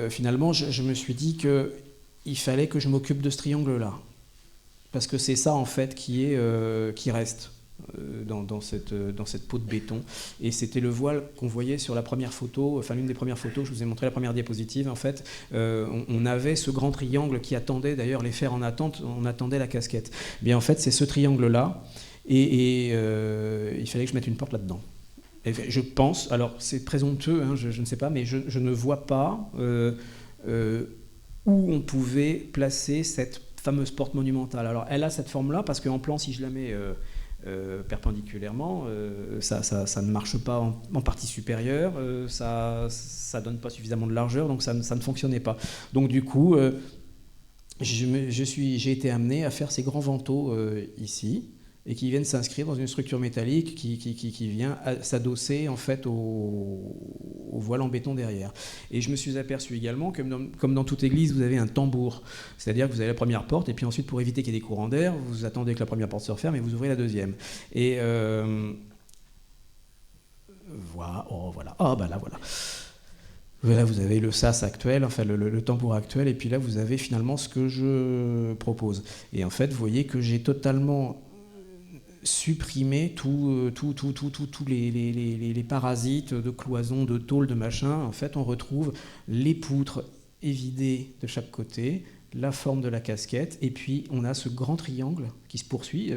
finalement je me suis dit qu'il fallait que je m'occupe de ce triangle-là, parce que c'est ça en fait qui reste dans cette peau de béton, et c'était le voile qu'on voyait sur la première photo, enfin l'une des premières photos, je vous ai montré la première diapositive en fait, on avait ce grand triangle qui attendait d'ailleurs les fers en attente, on attendait la casquette. Bien en fait c'est ce triangle là, et il fallait que je mette une porte là-dedans. Et je pense, alors c'est présomptueux, hein, je ne sais pas, mais je ne vois pas où on pouvait placer cette fameuse porte monumentale. Alors elle a cette forme là parce qu'en plan si je la mets perpendiculairement, ça ne marche pas en partie supérieure, ça donne pas suffisamment de largeur, donc ça ne fonctionnait pas. Donc du coup, j'ai été amené à faire ces grands vantaux ici, et qui viennent s'inscrire dans une structure métallique qui vient s'adosser en fait au voile en béton derrière. Et je me suis aperçu également que comme dans toute église, vous avez un tambour. C'est-à-dire que vous avez la première porte, et puis ensuite, pour éviter qu'il y ait des courants d'air, vous attendez que la première porte se referme et vous ouvrez la deuxième. Et voilà. Ah, bah là, voilà. Là, vous avez le sas actuel, enfin le tambour actuel, et puis là, vous avez finalement ce que je propose. Et en fait, vous voyez que j'ai totalement supprimer tous les parasites de cloisons, de tôles, de machin. En fait, on retrouve les poutres évidées de chaque côté, la forme de la casquette, et puis on a ce grand triangle qui se poursuit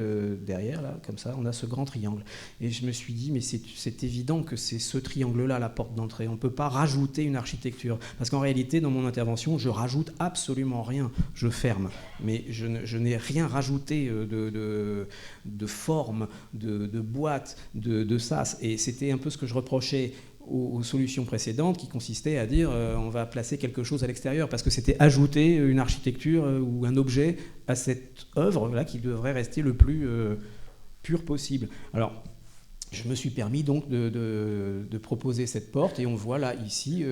derrière, là, comme ça, on a ce grand triangle. Et je me suis dit, mais c'est évident que c'est ce triangle-là, la porte d'entrée. On ne peut pas rajouter une architecture. Parce qu'en réalité, dans mon intervention, je rajoute absolument rien. Je ferme. Mais je n'ai rien rajouté de forme, de boîte, de sas. Et c'était un peu ce que je reprochais aux solutions précédentes, qui consistaient à dire on va placer quelque chose à l'extérieur, parce que c'était ajouter une architecture ou un objet à cette œuvre-là qui devrait rester le plus pur possible. Alors, je me suis permis donc de proposer cette porte, et on voit là, ici,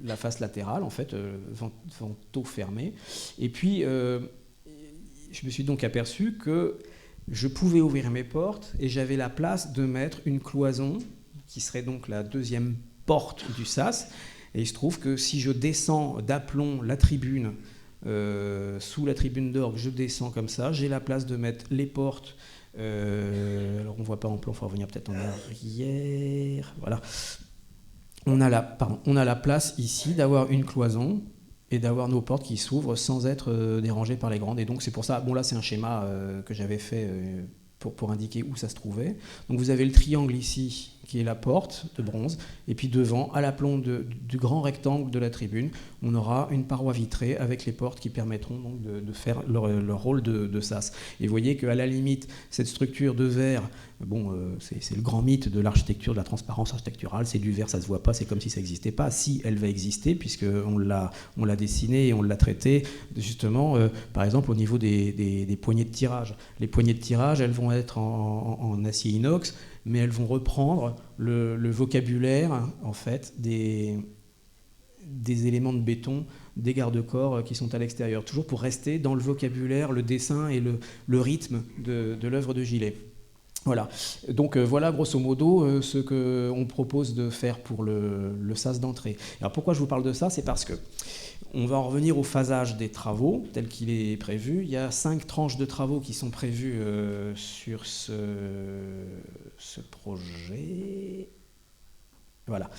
la face latérale, en fait, vantaux fermé. Et puis, je me suis donc aperçu que je pouvais ouvrir mes portes, et j'avais la place de mettre une cloison qui serait donc la deuxième porte du sas. Et il se trouve que si je descends d'aplomb la tribune, sous la tribune d'orgue, je descends comme ça, j'ai la place de mettre les portes. Alors on ne voit pas en plan, il faut revenir peut-être en arrière. Voilà. On a la place ici d'avoir une cloison et d'avoir nos portes qui s'ouvrent sans être dérangées par les grandes. Et donc c'est pour ça, bon là c'est un schéma que j'avais fait pour indiquer où ça se trouvait. Donc vous avez le triangle ici, qui est la porte de bronze, et puis devant, à l'aplomb du grand rectangle de la tribune, on aura une paroi vitrée avec les portes qui permettront donc de faire leur rôle de sas. Et vous voyez qu'à la limite, cette structure de verre, c'est le grand mythe de l'architecture, de la transparence architecturale, c'est du verre, ça ne se voit pas, c'est comme si ça n'existait pas. Si, elle va exister, puisqu'on l'a dessiné et on l'a traité, justement, par exemple, au niveau des poignées de tirage. Les poignées de tirage, elles vont être en acier inox, mais elles vont reprendre le vocabulaire, en fait, des éléments de béton, des garde-corps qui sont à l'extérieur, toujours pour rester dans le vocabulaire, le dessin et le rythme de l'œuvre de Gillet. Voilà. Donc voilà grosso modo ce qu'on propose de faire pour le sas d'entrée. Alors pourquoi je vous parle de ça? C'est parce que on va en revenir au phasage des travaux tel qu'il est prévu. Il y a 5 tranches de travaux qui sont prévues sur ce projet. Voilà.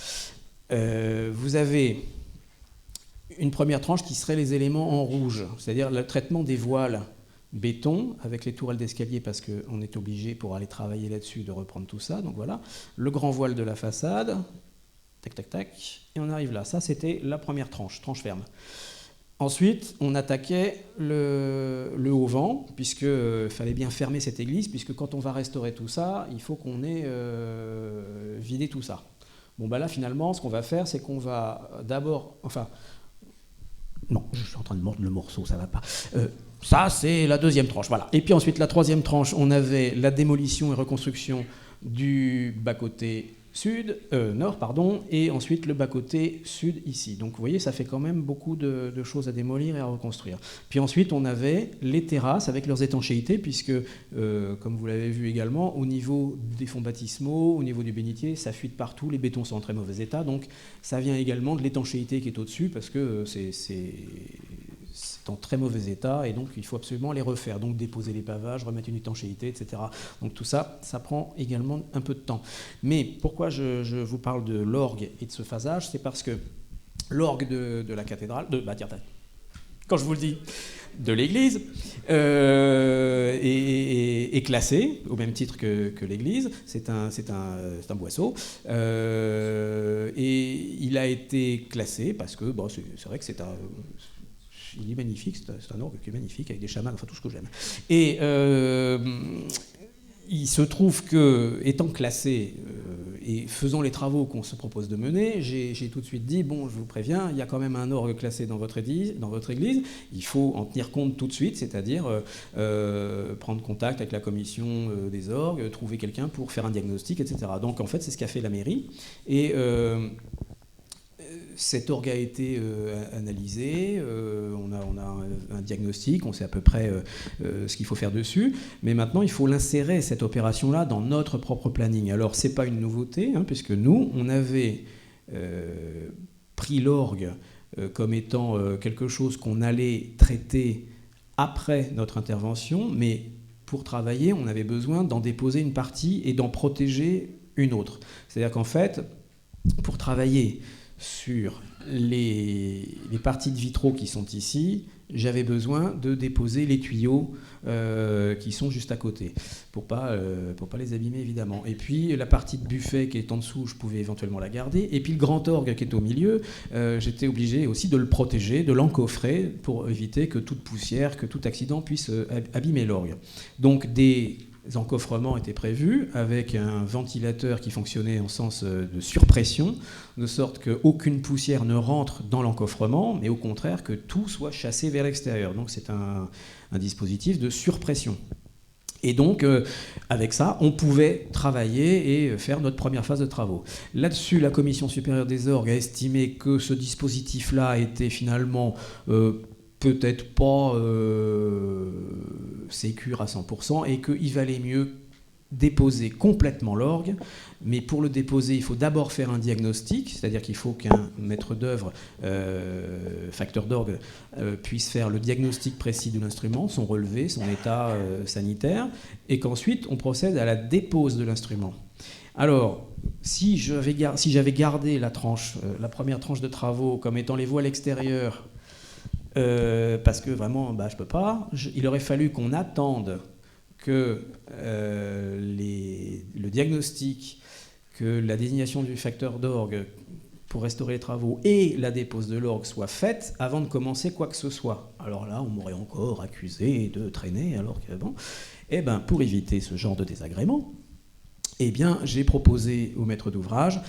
Vous avez une première tranche qui serait les éléments en rouge, c'est-à-dire le traitement des voiles béton avec les tourelles d'escalier parce qu'on est obligé pour aller travailler là-dessus de reprendre tout ça. Donc voilà, le grand voile de la façade, tac tac tac, et on arrive là. Ça c'était la première tranche ferme. Ensuite, on attaquait le haut-vent, puisqu'il fallait bien fermer cette église, puisque quand on va restaurer tout ça, il faut qu'on ait vidé tout ça. Bon, ben là, finalement, ce qu'on va faire, c'est qu'on va d'abord... Enfin, non, je suis en train de mordre le morceau, ça ne va pas. Ça, c'est la deuxième tranche, voilà. Et puis ensuite, la troisième tranche, on avait la démolition et reconstruction du bas-côté nord, et ensuite le bas-côté sud ici. Donc vous voyez, ça fait quand même beaucoup de choses à démolir et à reconstruire. Puis ensuite, on avait les terrasses avec leurs étanchéités, puisque, comme vous l'avez vu également, au niveau des fonds baptismaux, au niveau du bénitier, ça fuite partout, les bétons sont en très mauvais état, donc ça vient également de l'étanchéité qui est au-dessus, parce que c'est en très mauvais état, et donc il faut absolument les refaire, donc déposer les pavages, remettre une étanchéité, etc. Donc tout ça, ça prend également un peu de temps. Mais pourquoi je vous parle de l'orgue et de ce phasage, c'est parce que l'orgue de la cathédrale, quand je vous le dis, de l'église, est classé, au même titre que l'église, c'est un boisseau, et il a été classé parce que, c'est vrai que il est magnifique, c'est un orgue qui est magnifique, avec des chamans, enfin tout ce que j'aime. Et il se trouve que, étant classé et faisant les travaux qu'on se propose de mener, j'ai tout de suite dit, bon, je vous préviens, il y a quand même un orgue classé dans votre église, il faut en tenir compte tout de suite, c'est-à-dire prendre contact avec la commission des orgues, trouver quelqu'un pour faire un diagnostic, etc. Donc en fait, c'est ce qu'a fait la mairie. Et cet orgue a été analysé, on a un diagnostic, on sait à peu près ce qu'il faut faire dessus, mais maintenant il faut l'insérer, cette opération-là, dans notre propre planning. Alors ce n'est pas une nouveauté, puisque nous, on avait pris l'orgue comme étant quelque chose qu'on allait traiter après notre intervention, mais pour travailler, on avait besoin d'en déposer une partie et d'en protéger une autre. C'est-à-dire qu'en fait, pour travailler sur les parties de vitraux qui sont ici, j'avais besoin de déposer les tuyaux qui sont juste à côté, pour pas les abîmer évidemment. Et puis la partie de buffet qui est en dessous, je pouvais éventuellement la garder. Et puis le grand orgue qui est au milieu, j'étais obligé aussi de le protéger, de l'encoffrer, pour éviter que toute poussière, que tout accident puisse abîmer l'orgue. Donc des encoffrements étaient prévus avec un ventilateur qui fonctionnait en sens de surpression, de sorte qu'aucune poussière ne rentre dans l'encoffrement, mais au contraire que tout soit chassé vers l'extérieur. Donc c'est un dispositif de surpression. Et donc, avec ça, on pouvait travailler et faire notre première phase de travaux. Là-dessus, la Commission supérieure des orgues a estimé que ce dispositif-là était finalement peut-être pas sécure à 100%, et qu'il valait mieux déposer complètement l'orgue, mais pour le déposer, il faut d'abord faire un diagnostic, c'est-à-dire qu'il faut qu'un maître d'œuvre, facteur d'orgue, puisse faire le diagnostic précis de l'instrument, son relevé, son état sanitaire, et qu'ensuite on procède à la dépose de l'instrument. Alors, si j'avais gardé la première tranche de travaux comme étant les voiles extérieures, parce que vraiment, je ne peux pas, il aurait fallu qu'on attende que le diagnostic, que la désignation du facteur d'orgue pour restaurer les travaux et la dépose de l'orgue soient faites avant de commencer quoi que ce soit. Alors là, on m'aurait encore accusé de traîner, alors que bon... Eh bien, pour éviter ce genre de désagrément, eh bien, j'ai proposé au maître d'ouvrage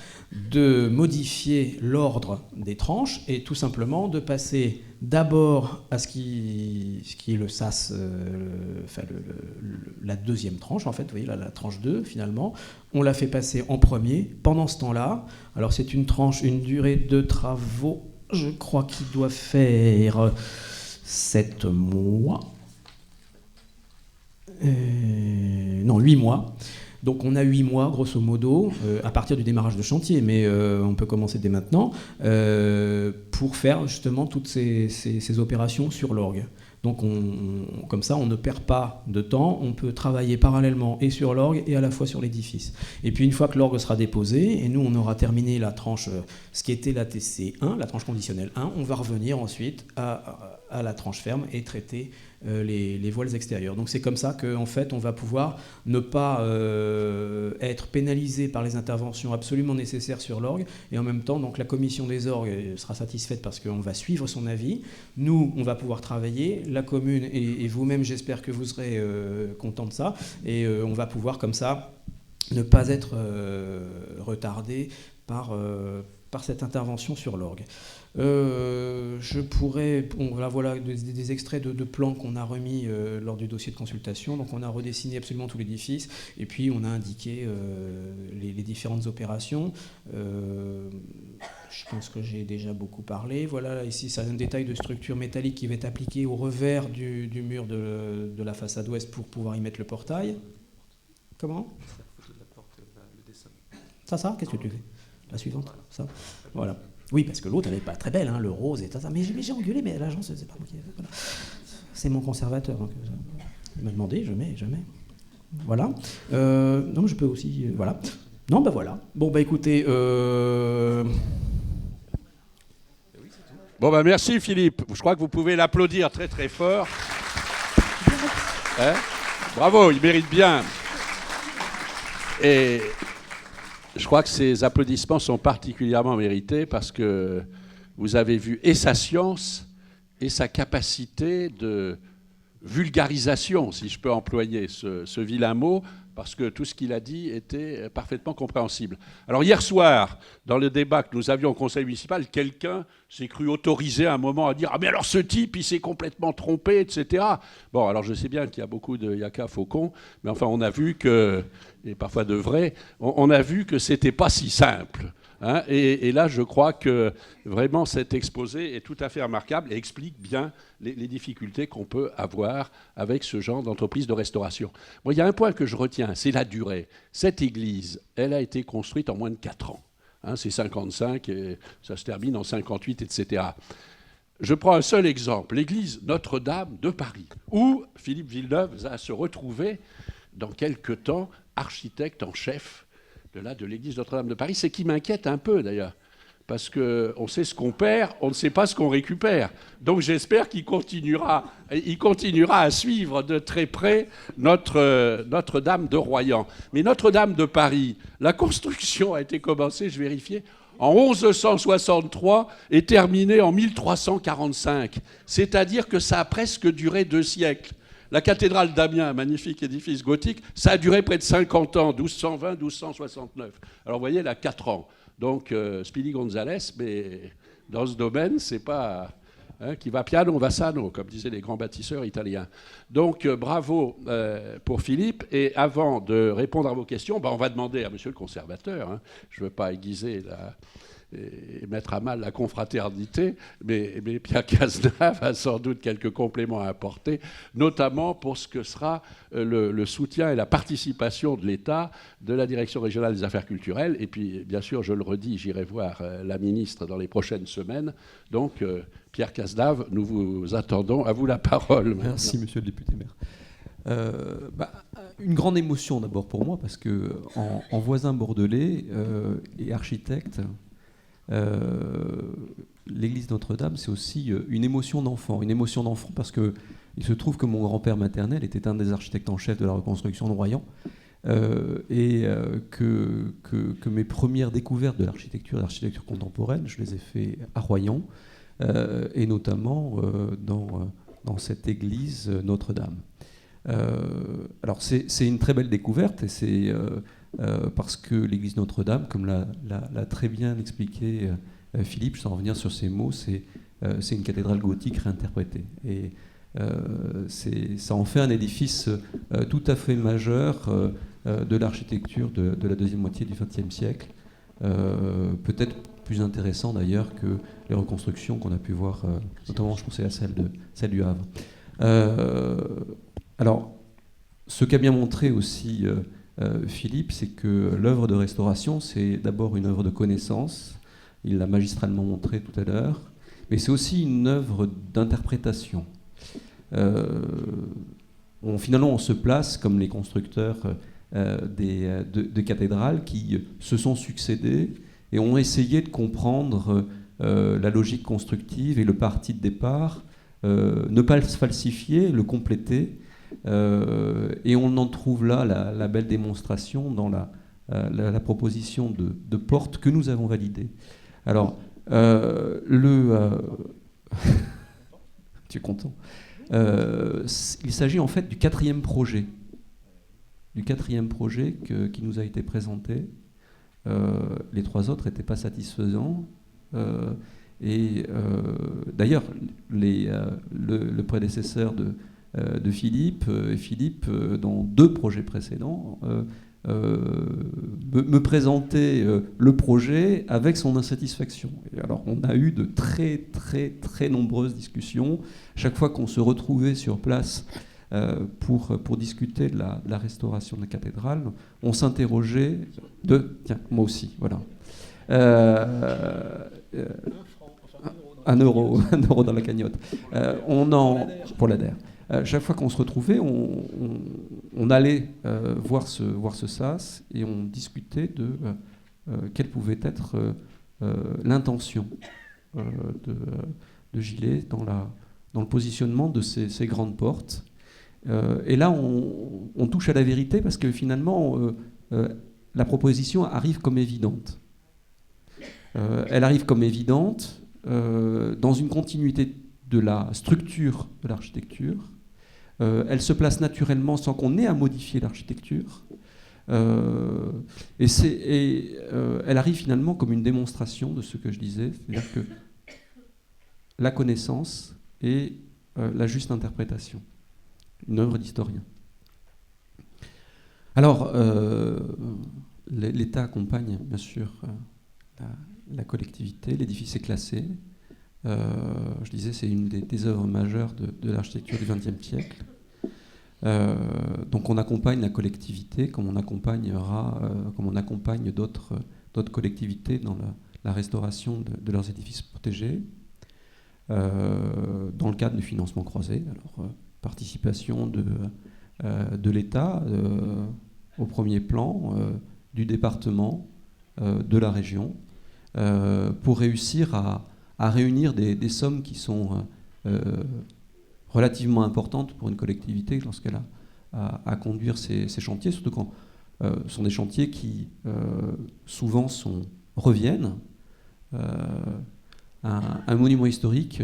de modifier l'ordre des tranches et tout simplement de passer d'abord à ce qui est le sas, la deuxième tranche, en fait, vous voyez, la tranche 2, finalement. On l'a fait passer en premier. Pendant ce temps-là, alors c'est une durée de travaux, je crois qu'il doit faire 7 mois. Non, 8 mois. Donc on a 8 mois, grosso modo, à partir du démarrage de chantier, mais on peut commencer dès maintenant, pour faire justement toutes ces opérations sur l'orgue. Donc comme ça, on ne perd pas de temps, on peut travailler parallèlement et sur l'orgue et à la fois sur l'édifice. Et puis une fois que l'orgue sera déposé, et nous on aura terminé la tranche, ce qui était la TC1, la tranche conditionnelle 1, on va revenir ensuite à la tranche ferme et traiter les voiles extérieures. Donc c'est comme ça qu'en fait on va pouvoir ne pas être pénalisé par les interventions absolument nécessaires sur l'orgue, et en même temps donc la commission des orgues sera satisfaite parce qu'on va suivre son avis. Nous on va pouvoir travailler, la commune et vous-même, j'espère que vous serez contents de ça, et on va pouvoir comme ça ne pas être retardé par cette intervention sur l'orgue. Je pourrais... voilà des extraits de plans qu'on a remis lors du dossier de consultation. Donc on a redessiné absolument tout l'édifice et puis on a indiqué les différentes opérations. Je pense que j'ai déjà beaucoup parlé. Voilà, ici c'est un détail de structure métallique qui va être appliqué au revers du mur de la façade ouest pour pouvoir y mettre le portail. Comment ? Ça, qu'est-ce que tu fais ? La suivante, ça. Voilà. Oui, parce que l'autre, elle n'est pas très belle, hein, le rose et tout ça. Mais j'ai engueulé, mais l'agence, c'est pas moi qui... Voilà. C'est mon conservateur. Donc, il m'a demandé, je mets. Voilà. Non, je peux aussi... voilà. Non, ben voilà. Bon, ben écoutez... Bon, ben merci Philippe. Je crois que vous pouvez l'applaudir très très fort. Hein ? Bravo, il mérite bien. Et... je crois que ces applaudissements sont particulièrement mérités parce que vous avez vu et sa science et sa capacité de vulgarisation, si je peux employer ce vilain mot, parce que tout ce qu'il a dit était parfaitement compréhensible. Alors hier soir, dans le débat que nous avions au conseil municipal, quelqu'un s'est cru autorisé à un moment à dire « Ah mais alors ce type, il s'est complètement trompé, etc. » Bon, alors je sais bien qu'il y a beaucoup de yaka faucons, mais enfin on a vu que, et parfois de vrai, on a vu que c'était pas si simple. Hein, et là, je crois que vraiment cet exposé est tout à fait remarquable et explique bien les difficultés qu'on peut avoir avec ce genre d'entreprise de restauration. Bon, il y a un point que je retiens, c'est la durée. Cette église, elle a été construite en moins de 4 ans. Hein, c'est 55 et ça se termine en 58, etc. Je prends un seul exemple, l'église Notre-Dame de Paris, où Philippe Villeneuve va se retrouver dans quelques temps architecte en chef de l'église Notre-Dame de Paris. C'est qui m'inquiète un peu d'ailleurs, parce qu'on sait ce qu'on perd, on ne sait pas ce qu'on récupère. Donc j'espère qu'il continuera à suivre de très près Notre-Dame de Royan. Mais Notre-Dame de Paris, la construction a été commencée, je vérifiais, en 1163 et terminée en 1345. C'est-à-dire que ça a presque duré 2 siècles. La cathédrale d'Amiens, magnifique édifice gothique, ça a duré près de 50 ans, 1220-1269. Alors vous voyez, elle a 4 ans. Donc Speedy González, mais dans ce domaine, c'est pas... Hein, qui va piano va sano, comme disaient les grands bâtisseurs italiens. Donc bravo pour Philippe. Et avant de répondre à vos questions, on va demander à monsieur le conservateur, hein, je ne veux pas aiguiser et mettre à mal la confraternité, mais Pierre Cazenave a sans doute quelques compléments à apporter, notamment pour ce que sera le soutien et la participation de l'État, de la Direction régionale des affaires culturelles. Et puis, bien sûr, je le redis, j'irai voir la ministre dans les prochaines semaines. Donc, Pierre Cazenave, nous vous attendons. À vous la parole. Merci, monsieur le député maire. Une grande émotion d'abord pour moi, parce que en voisin bordelais et architecte, l'église Notre-Dame, c'est aussi une émotion d'enfant. Une émotion d'enfant parce que Il se trouve que mon grand-père maternel était un des architectes en chef de la reconstruction de Royan, que mes premières découvertes de l'architecture contemporaine, je les ai fait à Royan, et notamment dans cette église Notre-Dame. Alors c'est une très belle découverte, et c'est parce que l'église Notre-Dame, comme l'a très bien expliqué Philippe, sans revenir sur ces mots, c'est une cathédrale gothique réinterprétée. Et ça en fait un édifice tout à fait majeur de l'architecture de la deuxième moitié du XXe siècle, peut-être plus intéressant d'ailleurs que les reconstructions qu'on a pu voir, notamment je pensais à celle du Havre. Alors, ce qu'a bien montré aussi Philippe, c'est que l'œuvre de restauration, c'est d'abord une œuvre de connaissance, il l'a magistralement montré tout à l'heure, mais c'est aussi une œuvre d'interprétation. Finalement, on se place comme les constructeurs de cathédrales qui se sont succédés et ont essayé de comprendre la logique constructive et le parti de départ, ne pas le falsifier, le compléter, et on en trouve là la belle démonstration dans la proposition de porte que nous avons validée. Alors, tu es content. Il s'agit en fait du quatrième projet qui nous a été présenté. Les trois autres n'étaient pas satisfaisants. D'ailleurs, le prédécesseur de Philippe, dans deux projets précédents, me présentait le projet avec son insatisfaction. Et alors, on a eu de très, très, très nombreuses discussions. Chaque fois qu'on se retrouvait sur place pour discuter de la restauration de la cathédrale, on s'interrogeait tiens, moi aussi, voilà. Un euro dans la cagnotte. Pour l'ADER. Chaque fois qu'on se retrouvait, on allait voir ce sas et on discutait de quelle pouvait être l'intention de Gillet dans le positionnement de ces grandes portes. Et là, on touche à la vérité parce que finalement, la proposition arrive comme évidente. Elle arrive comme évidente dans une continuité de la structure de l'architecture. Elle se place naturellement sans qu'on ait à modifier l'architecture. Elle arrive finalement comme une démonstration de ce que je disais, c'est-à-dire que la connaissance et la juste interprétation, une œuvre d'historien. Alors, l'État accompagne bien sûr la collectivité, l'édifice est classé. Je disais, c'est une des œuvres majeures de l'architecture du XXe siècle. Donc on accompagne la collectivité comme on accompagne d'autres collectivités dans la restauration de leurs édifices protégés, dans le cadre du financement croisé. Alors, participation de l'État au premier plan, du département, de la région, pour réussir à réunir des sommes qui sont relativement importantes pour une collectivité lorsqu'elle a à conduire ces chantiers, surtout quand ce sont des chantiers qui souvent reviennent. Un monument historique,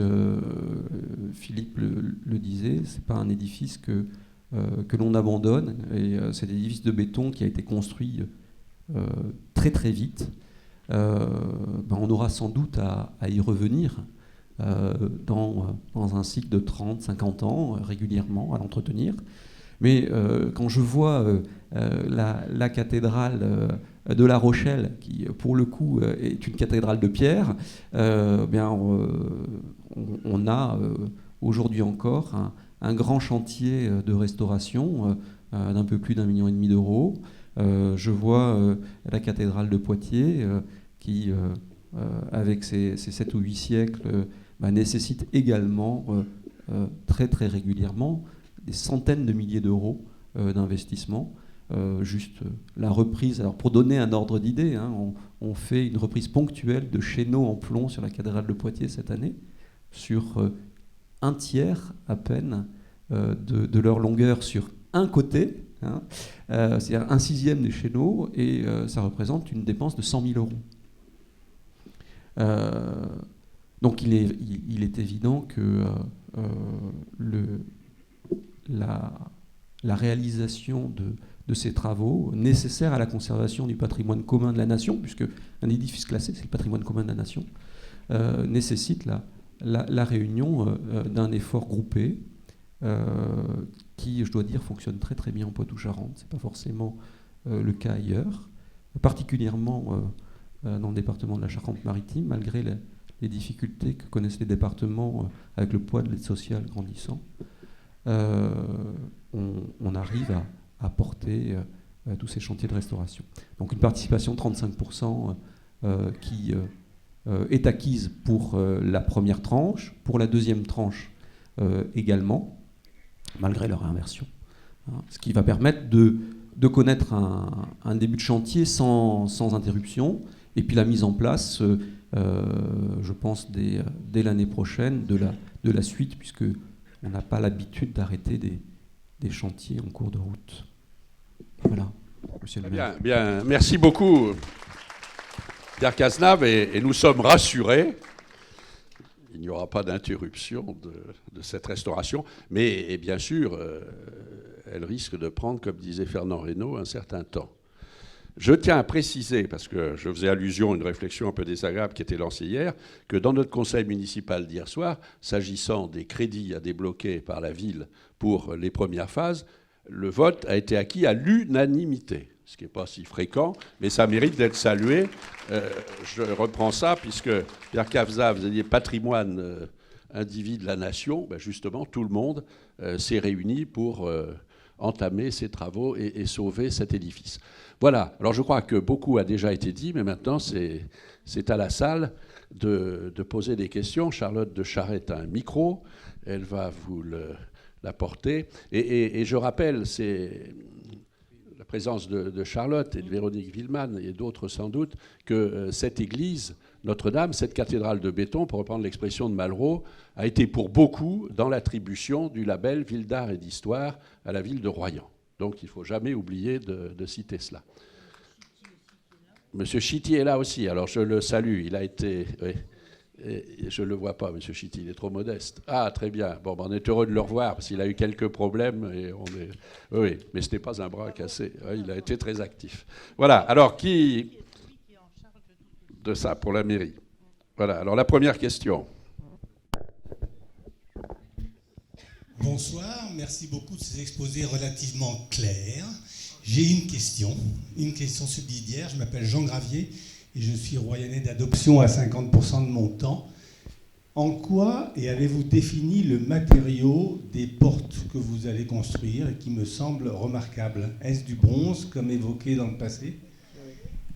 Philippe le disait, c'est pas un édifice que l'on abandonne, et c'est un édifice de béton qui a été construit très très vite. On aura sans doute à y revenir dans un cycle de 30, 50 ans, régulièrement, à l'entretenir. Mais quand je vois la cathédrale de La Rochelle, qui pour le coup est une cathédrale de pierre, on a aujourd'hui encore un grand chantier de restauration d'un peu plus d'1,5 million d'euros. Je vois la cathédrale de Poitiers qui, avec ses 7 ou 8 siècles, nécessite également très très régulièrement des centaines de milliers d'euros d'investissement. Juste la reprise, alors pour donner un ordre d'idée, on fait une reprise ponctuelle de chéneaux en plomb sur la cathédrale de Poitiers cette année, sur un tiers à peine de leur longueur sur un côté, hein, c'est-à-dire 1/6 des chéneaux, et ça représente une dépense de 100 000 euros. Donc il est évident que la réalisation de ces travaux nécessaires à la conservation du patrimoine commun de la nation, puisque un édifice classé, c'est le patrimoine commun de la nation, nécessite la réunion d'un effort groupé qui, je dois dire, fonctionne très très bien en Poitou-Charentes. Ce n'est pas forcément le cas ailleurs, particulièrement dans le département de la Charente-Maritime, malgré les difficultés que connaissent les départements avec le poids de l'aide sociale grandissant. On arrive à porter tous ces chantiers de restauration. Donc une participation de 35% qui est acquise pour la première tranche, pour la deuxième tranche également, malgré leur inversion. Hein, ce qui va permettre de connaître un début de chantier sans interruption, et puis la mise en place, je pense, dès l'année prochaine, de la suite, puisque on n'a pas l'habitude d'arrêter des chantiers en cours de route. Voilà, monsieur le maire. Bien, merci beaucoup, Pierre Cazenave, et nous sommes rassurés. Il n'y aura pas d'interruption de cette restauration, mais bien sûr, elle risque de prendre, comme disait Fernand Reynaud, un certain temps. Je tiens à préciser, parce que je faisais allusion à une réflexion un peu désagréable qui était lancée hier, que dans notre conseil municipal d'hier soir, s'agissant des crédits à débloquer par la ville pour les premières phases, le vote a été acquis à l'unanimité, ce qui n'est pas si fréquent, mais ça mérite d'être salué. Je reprends ça, puisque Pierre Cazenave, vous avez dit patrimoine individu de la nation, ben justement, tout le monde s'est réuni pour entamer ces travaux et sauver cet édifice. Voilà, alors je crois que beaucoup a déjà été dit, mais maintenant c'est à la salle de poser des questions. Charlotte de Charette a un micro, elle va vous l'apporter. Et je rappelle, c'est la présence de Charlotte et de Véronique Villeman et d'autres sans doute, que cette église, Notre-Dame, cette cathédrale de béton, pour reprendre l'expression de Malraux, a été pour beaucoup dans l'attribution du label Ville d'art et d'histoire à la ville de Royan. Donc il ne faut jamais oublier de citer cela. Monsieur Chitty est là aussi, alors je le salue. Il a été... Oui, je ne le vois pas, Monsieur Chitty, il est trop modeste. Ah, très bien. Bon, on est heureux de le revoir, parce qu'il a eu quelques problèmes. Et oui, mais ce n'est pas un bras cassé. Oui, il a été très actif. Voilà, alors qui... de ça, pour la mairie. Voilà, alors la première question. Bonsoir, merci beaucoup de ces exposés relativement clairs. J'ai une question subsidiaire. Je m'appelle Jean Gravier et je suis royanais d'adoption à 50% de mon temps. En quoi avez-vous défini le matériau des portes que vous allez construire et qui me semble remarquable? Est-ce du bronze, comme évoqué dans le passé?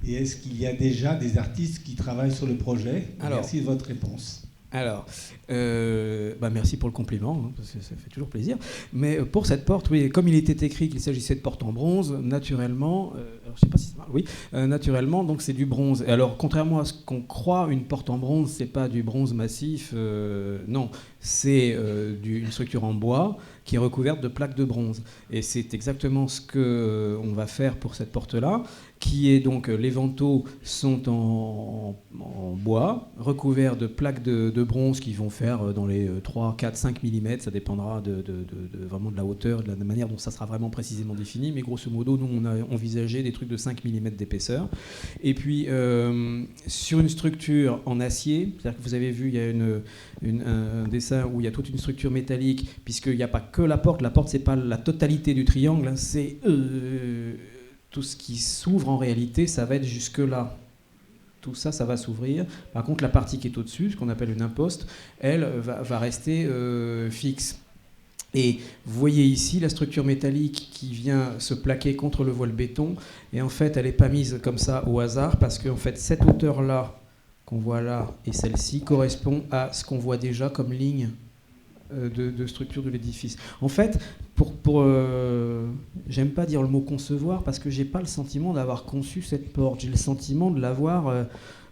Et est-ce qu'il y a déjà des artistes qui travaillent sur le projet? Merci de votre réponse. Alors, merci pour le compliment, hein, parce que ça fait toujours plaisir. Mais pour cette porte, oui, comme il était écrit qu'il s'agissait de porte en bronze, naturellement, alors je sais pas si c'est mal, oui, naturellement, donc c'est du bronze. Et alors, contrairement à ce qu'on croit, une porte en bronze, c'est pas du bronze massif, non, c'est une structure en bois qui est recouverte de plaques de bronze. Et c'est exactement ce qu'on va faire pour cette porte-là, qui est donc, les vantaux sont en bois, recouverts de plaques de bronze qui vont faire dans les 3, 4, 5 mm, ça dépendra vraiment de la hauteur, de la manière dont ça sera vraiment précisément défini, mais grosso modo, nous, on a envisagé des trucs de 5 mm d'épaisseur. Et puis, sur une structure en acier, c'est-à-dire que vous avez vu, il y a un dessin où il y a toute une structure métallique, puisqu'il n'y a pas que la porte, c'est pas la totalité du triangle, hein, c'est... tout ce qui s'ouvre en réalité, ça va être jusque-là. Tout ça, ça va s'ouvrir. Par contre, la partie qui est au-dessus, ce qu'on appelle une imposte, elle va rester fixe. Et vous voyez ici la structure métallique qui vient se plaquer contre le voile béton. Et en fait, elle n'est pas mise comme ça au hasard, parce qu'en fait, cette hauteur-là qu'on voit là et celle-ci correspond à ce qu'on voit déjà comme ligne de structure de l'édifice. En fait, j'aime pas dire le mot concevoir parce que j'ai pas le sentiment d'avoir conçu cette porte. J'ai le sentiment de l'avoir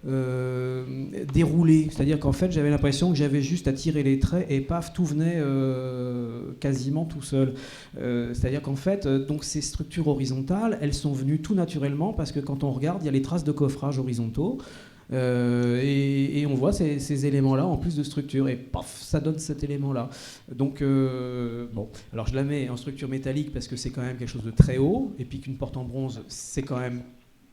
déroulé. C'est-à-dire qu'en fait, j'avais l'impression que j'avais juste à tirer les traits et paf, tout venait quasiment tout seul. C'est-à-dire qu'en fait, donc ces structures horizontales, elles sont venues tout naturellement parce que quand on regarde, il y a les traces de coffrage horizontaux. Et on voit ces éléments-là en plus de structure et paf, ça donne cet élément-là. Donc bon, alors je la mets en structure métallique parce que c'est quand même quelque chose de très haut et puis qu'une porte en bronze c'est quand même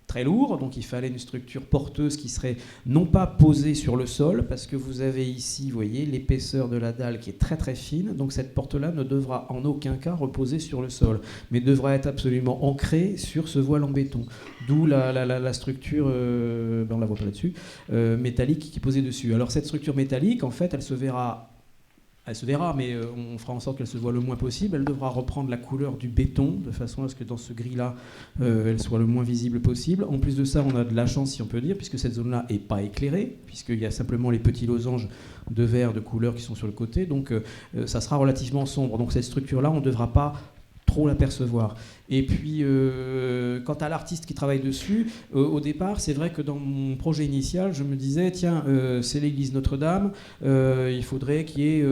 très lourd, donc il fallait une structure porteuse qui serait non pas posée sur le sol, parce que vous avez ici, vous voyez, l'épaisseur de la dalle qui est très très fine, donc cette porte-là ne devra en aucun cas reposer sur le sol, mais devra être absolument ancrée sur ce voile en béton. D'où la structure, on la voit pas là-dessus, métallique qui est posée dessus. Alors cette structure métallique, en fait, elle se verra, mais on fera en sorte qu'elle se voit le moins possible. Elle devra reprendre la couleur du béton, de façon à ce que dans ce gris-là, elle soit le moins visible possible. En plus de ça, on a de la chance, si on peut dire, puisque cette zone-là n'est pas éclairée, puisqu'il y a simplement les petits losanges de verre de couleur qui sont sur le côté. Donc ça sera relativement sombre. Donc cette structure-là, on ne devra pas trop l'apercevoir. Et puis, quant à l'artiste qui travaille dessus, au départ, c'est vrai que dans mon projet initial, je me disais, tiens, c'est l'église Notre-Dame, il faudrait qu'il y ait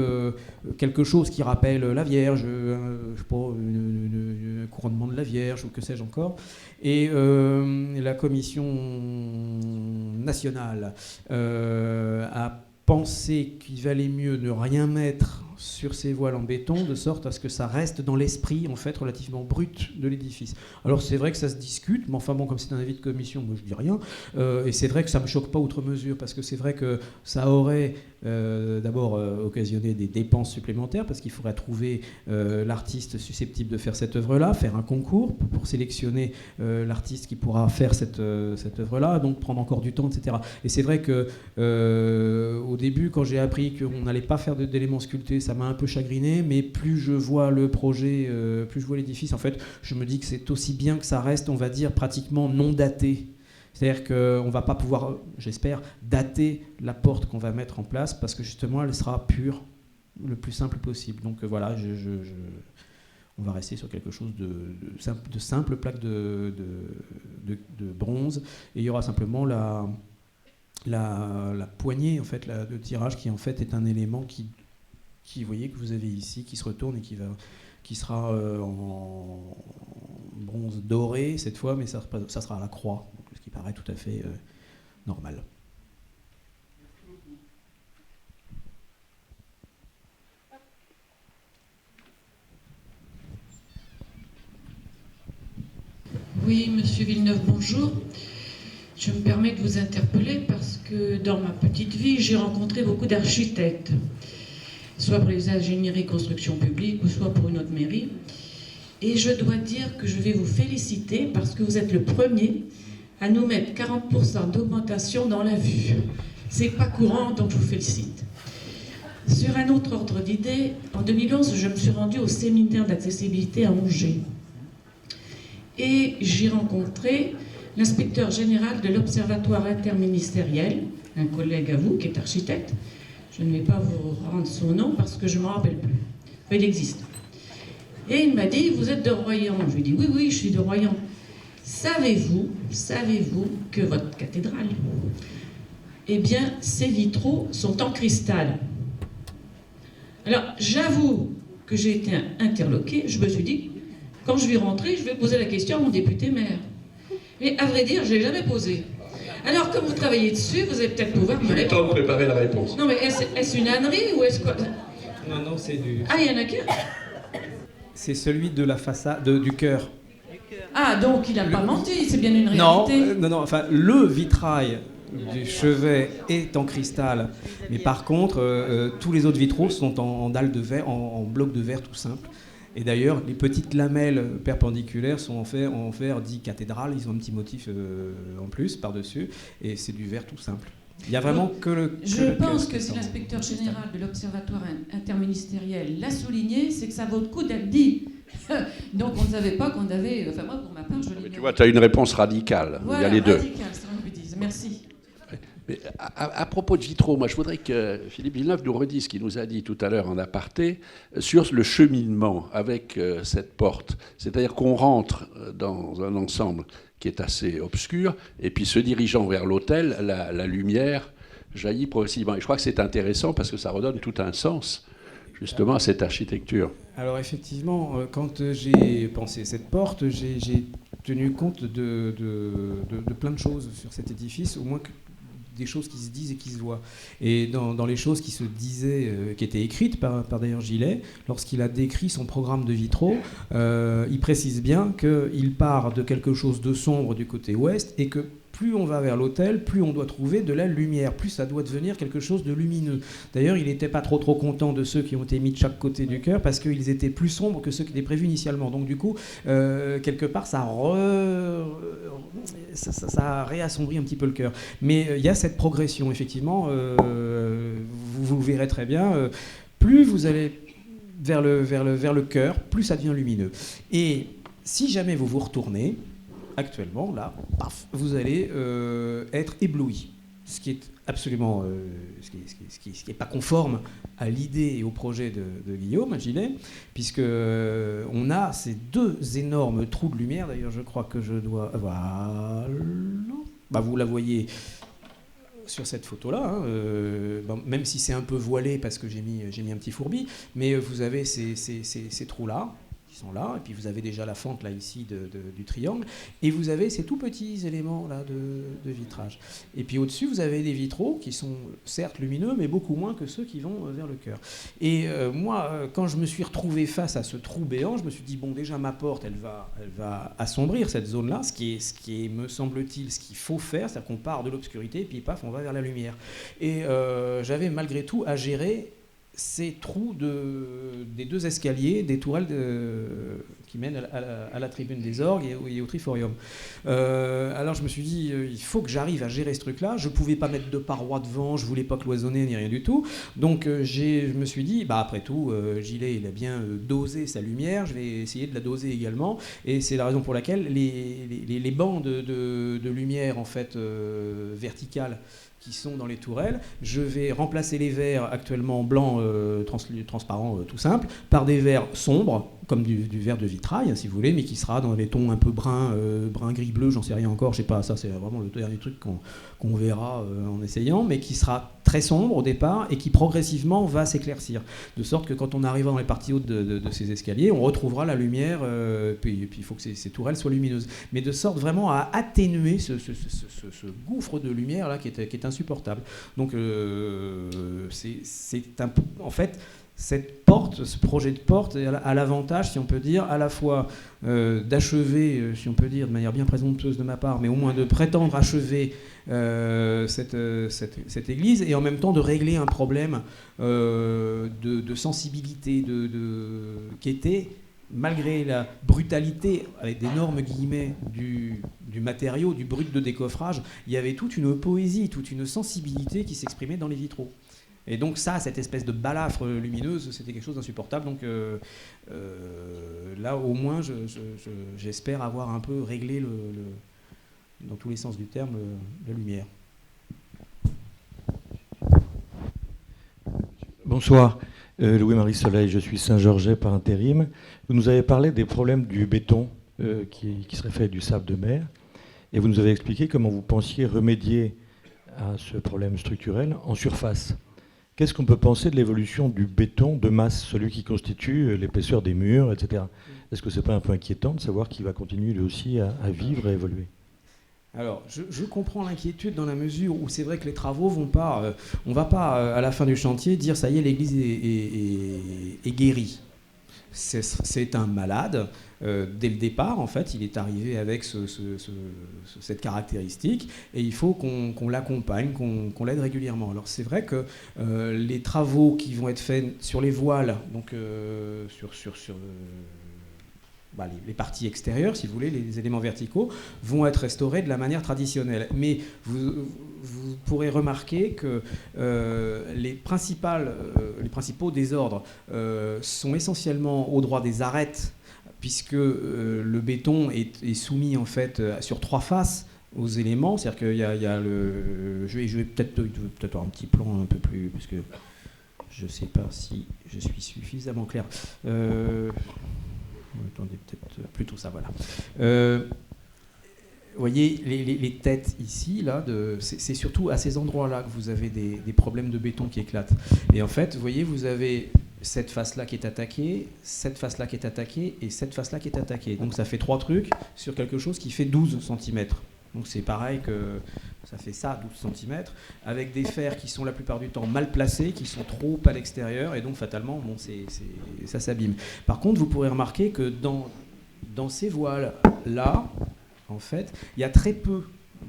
quelque chose qui rappelle la Vierge, je sais pas, un couronnement de la Vierge, ou que sais-je encore. Et la commission nationale a pensé qu'il valait mieux ne rien mettre sur ces voiles en béton, de sorte à ce que ça reste dans l'esprit en fait relativement brut de l'édifice. Alors c'est vrai que ça se discute, mais enfin bon, comme c'est un avis de commission, moi je dis rien, et c'est vrai que ça me choque pas outre mesure, parce que c'est vrai que ça aurait d'abord occasionné des dépenses supplémentaires, parce qu'il faudrait trouver l'artiste susceptible de faire cette œuvre-là, faire un concours pour sélectionner l'artiste qui pourra faire cette œuvre-là, donc prendre encore du temps, etc. Et c'est vrai que au début, quand j'ai appris qu'on n'allait pas faire d'éléments sculptés, ça m'a un peu chagriné, mais plus je vois le projet, plus je vois l'édifice, en fait, je me dis que c'est aussi bien que ça reste, on va dire, pratiquement non daté. C'est-à-dire qu'on ne va pas pouvoir, j'espère, dater la porte qu'on va mettre en place, parce que justement, elle sera pure, le plus simple possible. Donc voilà, on va rester sur quelque chose de simple plaque de bronze, et il y aura simplement la poignée en fait, de tirage qui en fait est un élément qui vous voyez que vous avez ici, qui se retourne et qui sera en bronze doré cette fois, mais ça sera à la croix, ce qui paraît tout à fait normal. Oui, Monsieur Villeneuve, bonjour. Je me permets de vous interpeller parce que dans ma petite vie, j'ai rencontré beaucoup d'architectes, soit pour les ingénieries construction publique ou soit pour une autre mairie. Et je dois dire que je vais vous féliciter parce que vous êtes le premier à nous mettre 40% d'augmentation dans la vue. C'est pas courant, donc je vous félicite. Sur un autre ordre d'idée, en 2011, je me suis rendue au séminaire d'accessibilité à Angers. Et j'ai rencontré l'inspecteur général de l'Observatoire interministériel, un collègue à vous qui est architecte. Je ne vais pas vous rendre son nom parce que je ne m'en rappelle plus. Mais il existe. Et il m'a dit, vous êtes de Royan. Je lui ai dit, oui, je suis de Royan. Savez-vous que votre cathédrale, eh bien, ces vitraux sont en cristal. Alors, j'avoue que j'ai été interloquée. Je me suis dit, quand je vais rentrer, je vais poser la question à mon député maire. Mais à vrai dire, je ne l'ai jamais posée. Alors, comme vous travaillez dessus, vous allez peut-être pouvoir me répondre. J'ai le temps de préparer la réponse. Non, mais est-ce une ânerie ou est-ce quoi? Non, c'est du... Ah, il y en a qu'un? C'est celui de la façade, du chœur. Ah, donc il n'a pas menti, c'est bien une réalité. Non, enfin, le vitrail du chevet est en cristal, mais par contre, tous les autres vitraux sont en dalles de verre, en blocs de verre tout simple. Et d'ailleurs, les petites lamelles perpendiculaires sont en fer dit cathédrale, ils ont un petit motif en plus par-dessus, et c'est du verre tout simple. Il n'y a vraiment que le... Je pense que si l'inspecteur général de l'Observatoire interministériel l'a souligné, c'est que ça vaut le coup d'être dit. Donc on ne savait pas qu'on avait... Enfin moi, pour ma part, je l'ai... Tu vois, tu as une réponse radicale. Voilà, il y a les deux. Radicale, c'est ce que je dis. Merci. Mais à propos de vitraux, moi je voudrais que Philippe Villeneuve nous redise ce qu'il nous a dit tout à l'heure en aparté sur le cheminement avec cette porte. C'est-à-dire qu'on rentre dans un ensemble qui est assez obscur, et puis se dirigeant vers l'autel, la lumière jaillit progressivement. Et je crois que c'est intéressant parce que ça redonne tout un sens justement à cette architecture. Alors effectivement, quand j'ai pensé cette porte, j'ai tenu compte de plein de choses sur cet édifice, au moins des choses qui se disent et qui se voient. Et dans les choses qui se disaient, qui étaient écrites par d'ailleurs Gillet, lorsqu'il a décrit son programme de vitraux, il précise bien qu'il part de quelque chose de sombre du côté ouest et que plus on va vers l'autel, plus on doit trouver de la lumière, plus ça doit devenir quelque chose de lumineux. D'ailleurs, il n'était pas trop content de ceux qui ont été mis de chaque côté du chœur parce qu'ils étaient plus sombres que ceux qui étaient prévus initialement. Donc du coup, quelque part, ça réassombrit un petit peu le chœur. Mais il y a cette progression, effectivement, vous le verrez très bien, plus vous allez vers le chœur, plus ça devient lumineux. Et si jamais vous vous retournez, actuellement, là, paf, vous allez être ébloui. Ce qui est absolument, ce qui est pas conforme à l'idée et au projet de Guillaume Gillet, puisque on a ces deux énormes trous de lumière. D'ailleurs, je crois que je dois, voilà, bah, vous la voyez sur cette photo-là, hein, même si c'est un peu voilé parce que j'ai mis un petit fourbi, mais vous avez ces trous-là. Sont là, et puis vous avez déjà la fente là ici du triangle, et vous avez ces tout petits éléments là de vitrage. Et puis au-dessus, vous avez des vitraux qui sont certes lumineux, mais beaucoup moins que ceux qui vont vers le chœur. Et moi, quand je me suis retrouvé face à ce trou béant, je me suis dit, bon, déjà ma porte, elle va assombrir cette zone-là, ce qui est, me semble-t-il, ce qu'il faut faire, c'est-à-dire qu'on part de l'obscurité, et puis paf, on va vers la lumière. Et j'avais malgré tout à gérer ces trous des deux escaliers, des tourelles qui mènent à la tribune des orgues et au triforium. Alors je me suis dit, il faut que j'arrive à gérer ce truc-là. Je ne pouvais pas mettre de parois devant, je ne voulais pas cloisonner ni rien du tout. Donc je me suis dit, bah, après tout, Gillet, il a bien dosé sa lumière, je vais essayer de la doser également. Et c'est la raison pour laquelle les bandes de lumière en fait, verticales qui sont dans les tourelles, je vais remplacer les verres actuellement blancs, transparents, tout simple, par des verres sombres, comme du verre de vitrail, si vous voulez, mais qui sera dans les tons un peu brun, gris-bleu, j'en sais rien encore, je sais pas, ça c'est vraiment le dernier truc qu'on verra en essayant, mais qui sera très sombre au départ et qui progressivement va s'éclaircir, de sorte que quand on arrivera dans les parties hautes de ces escaliers, on retrouvera la lumière, puis il faut que ces tourelles soient lumineuses, mais de sorte vraiment à atténuer ce gouffre de lumière là qui est insupportable. Donc c'est un peu, en fait, cette porte, ce projet de porte a l'avantage, si on peut dire, à la fois d'achever, si on peut dire de manière bien présomptueuse de ma part, mais au moins de prétendre achever cette église, et en même temps de régler un problème de sensibilité qui était, malgré la brutalité, avec d'énormes guillemets, du matériau, du brut de décoffrage, il y avait toute une poésie, toute une sensibilité qui s'exprimait dans les vitraux. Et donc ça, cette espèce de balafre lumineuse, c'était quelque chose d'insupportable. Donc là, au moins, j'espère avoir un peu réglé, dans tous les sens du terme, la lumière. Bonsoir, Louis-Marie Soleil, je suis Saint-Georges par intérim. Vous nous avez parlé des problèmes du béton qui serait fait du sable de mer, et vous nous avez expliqué comment vous pensiez remédier à ce problème structurel en surface. Qu'est-ce qu'on peut penser de l'évolution du béton de masse, celui qui constitue l'épaisseur des murs, etc. Est-ce que ce n'est pas un peu inquiétant de savoir qu'il va continuer lui aussi à vivre et à évoluer ? Alors, je comprends l'inquiétude dans la mesure où c'est vrai que les travaux vont pas, on va pas à la fin du chantier dire ça y est, l'église est guérie. C'est un malade. Dès le départ, en fait, il est arrivé avec cette caractéristique, et il faut qu'on l'accompagne, qu'on l'aide régulièrement. Alors c'est vrai que les travaux qui vont être faits sur les voiles, donc sur les parties extérieures, si vous voulez, les éléments verticaux, vont être restaurés de la manière traditionnelle. Mais vous pourrez remarquer que les principaux désordres sont essentiellement au droit des arêtes, puisque le béton est soumis en fait sur trois faces aux éléments. C'est-à-dire qu'il y a le... Je vais peut-être avoir un petit plan un peu plus... Parce que je ne sais pas si je suis suffisamment clair. Attendez, peut-être plutôt ça, voilà. Vous voyez, les têtes ici, là, c'est surtout à ces endroits-là que vous avez des problèmes de béton qui éclatent. Et en fait, vous voyez, vous avez cette face-là qui est attaquée, cette face-là qui est attaquée, et cette face-là qui est attaquée. Donc ça fait 3 trucs sur quelque chose qui fait 12 cm. Donc c'est pareil que ça fait ça, 12 cm, avec des fers qui sont la plupart du temps mal placés, qui sont trop à l'extérieur, et donc fatalement, bon, ça s'abîme. Par contre, vous pourrez remarquer que dans ces voiles-là, en fait, il y a très peu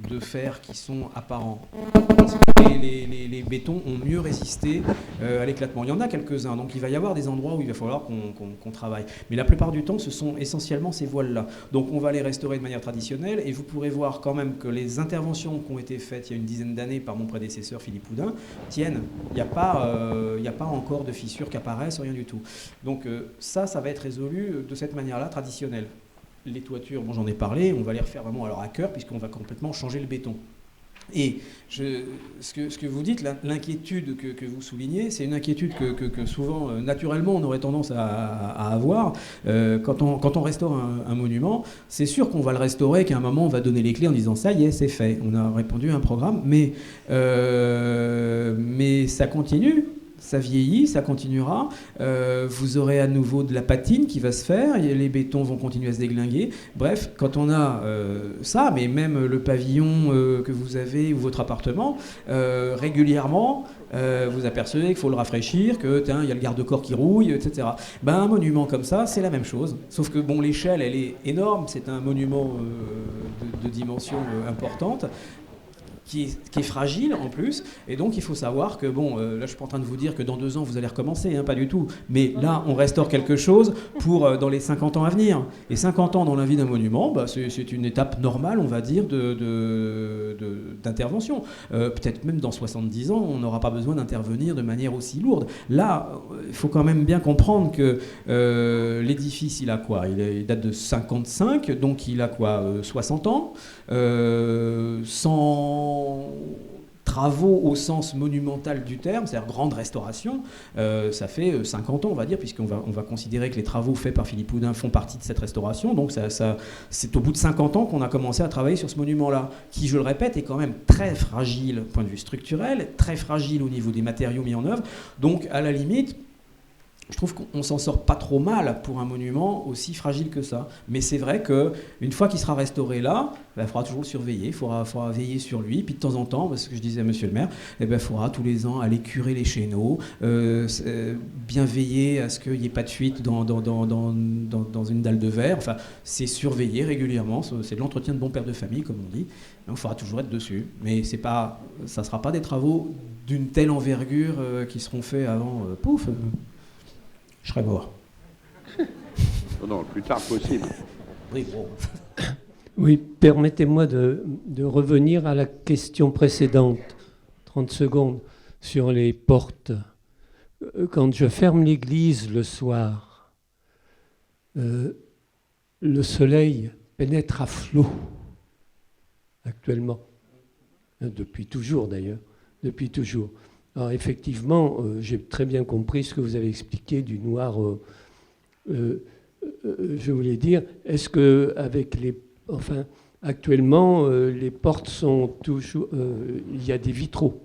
de fers qui sont apparents. Les bétons ont mieux résisté à l'éclatement. Il y en a quelques-uns, donc il va y avoir des endroits où il va falloir qu'on travaille. Mais la plupart du temps, ce sont essentiellement ces voiles-là. Donc on va les restaurer de manière traditionnelle, et vous pourrez voir quand même que les interventions qui ont été faites il y a une dizaine d'années par mon prédécesseur Philippe Houdin tiennent. Il n'y a pas encore de fissures qui apparaissent, rien du tout. Donc ça va être résolu de cette manière-là, traditionnelle. Les toitures, bon, j'en ai parlé, on va les refaire vraiment à cœur, puisqu'on va complètement changer le béton. Et ce que vous dites, l'inquiétude que vous soulignez, c'est une inquiétude que souvent, naturellement, on aurait tendance à avoir. Quand on restaure un monument, c'est sûr qu'on va le restaurer, qu'à un moment, on va donner les clés en disant « ça y est, c'est fait, on a répondu à un programme », mais ça continue. Ça vieillit, ça continuera. Vous aurez à nouveau de la patine qui va se faire. Et les bétons vont continuer à se déglinguer. Bref, quand on a ça, mais même le pavillon que vous avez ou votre appartement, régulièrement, vous apercevez qu'il faut le rafraîchir, que il y a le garde-corps qui rouille, etc. Un monument comme ça, c'est la même chose. Sauf que bon, l'échelle, elle est énorme. C'est un monument de dimension importante. Qui est fragile en plus, et donc il faut savoir que, bon, là je suis pas en train de vous dire que dans 2 ans vous allez recommencer, hein, pas du tout, mais là on restaure quelque chose pour dans les 50 ans à venir, et 50 ans dans la vie d'un monument, c'est une étape normale, on va dire, d'intervention. Peut-être même dans 70 ans, on n'aura pas besoin d'intervenir de manière aussi lourde. Là, il faut quand même bien comprendre que l'édifice, il a quoi ? Il date de 55, donc il a quoi, 60 ans, sans travaux au sens monumental du terme, c'est-à-dire grande restauration, ça fait 50 ans, on va dire, puisqu'on va considérer que les travaux faits par Philippe Houdin font partie de cette restauration. Donc c'est au bout de 50 ans qu'on a commencé à travailler sur ce monument-là, qui, je le répète, est quand même très fragile au point de vue structurel, très fragile au niveau des matériaux mis en œuvre. Donc, à la limite, je trouve qu'on s'en sort pas trop mal pour un monument aussi fragile que ça. Mais c'est vrai qu'une fois qu'il sera restauré là, il faudra toujours le surveiller, il faudra veiller sur lui. Puis de temps en temps, parce que je disais à monsieur le maire, il faudra tous les ans aller curer les chéneaux, bien veiller à ce qu'il n'y ait pas de fuite dans une dalle de verre. Enfin, c'est surveillé régulièrement, c'est de l'entretien de bon père de famille, comme on dit. Donc il faudra toujours être dessus. Mais ça ne sera pas des travaux d'une telle envergure qui seront faits avant, je serais mort. Non, le plus tard possible. Oui, bon. Oui, permettez-moi de revenir à la question précédente, 30 secondes, sur les portes. Quand je ferme l'église le soir, le soleil pénètre à flot, actuellement. Depuis toujours, d'ailleurs. Depuis toujours. Alors effectivement, j'ai très bien compris ce que vous avez expliqué du noir. Je voulais dire, est-ce que actuellement, les portes sont toujours, il y a des vitraux.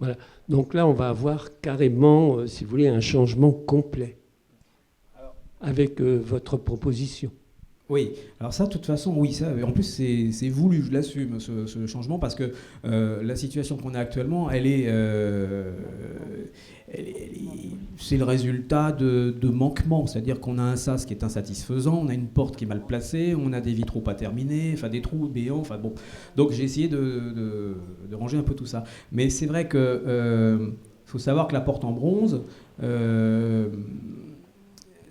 Voilà. Donc là, on va avoir carrément, si vous voulez, un changement complet avec votre proposition. Oui, alors ça, de toute façon, oui, ça, en plus, c'est voulu, je l'assume, ce changement, parce que la situation qu'on a actuellement, c'est le résultat de manquements, c'est-à-dire qu'on a un sas qui est insatisfaisant, on a une porte qui est mal placée, on a des vitraux pas terminés, enfin des trous béants, enfin bon. Donc j'ai essayé de ranger un peu tout ça. Mais c'est vrai que faut savoir que la porte en bronze,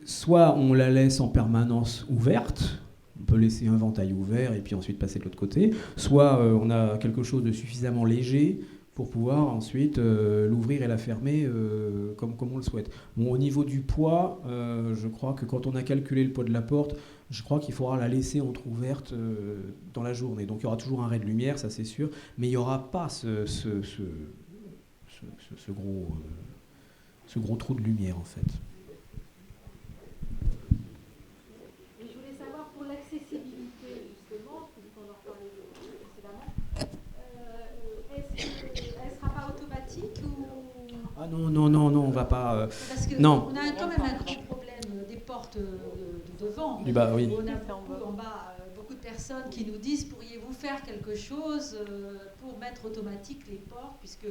soit on la laisse en permanence ouverte, on peut laisser un ventail ouvert et puis ensuite passer de l'autre côté, soit on a quelque chose de suffisamment léger pour pouvoir ensuite l'ouvrir et la fermer comme on le souhaite. Bon, au niveau du poids, je crois que quand on a calculé le poids de la porte, je crois qu'il faudra la laisser entrouverte dans la journée. Donc il y aura toujours un ray de lumière, ça c'est sûr, mais il n'y aura pas ce gros trou de lumière en fait. Et je voulais savoir pour l'accessibilité justement, vu qu'on en parlait précédemment, est-ce qu'elle ne sera pas automatique ou... Ah non, on va pas... Parce que non. on a quand même un grand problème des portes de devant. Du bas, oui. On a beaucoup, en bas beaucoup de personnes qui nous disent pourriez-vous faire quelque chose pour mettre automatique les portes, puisque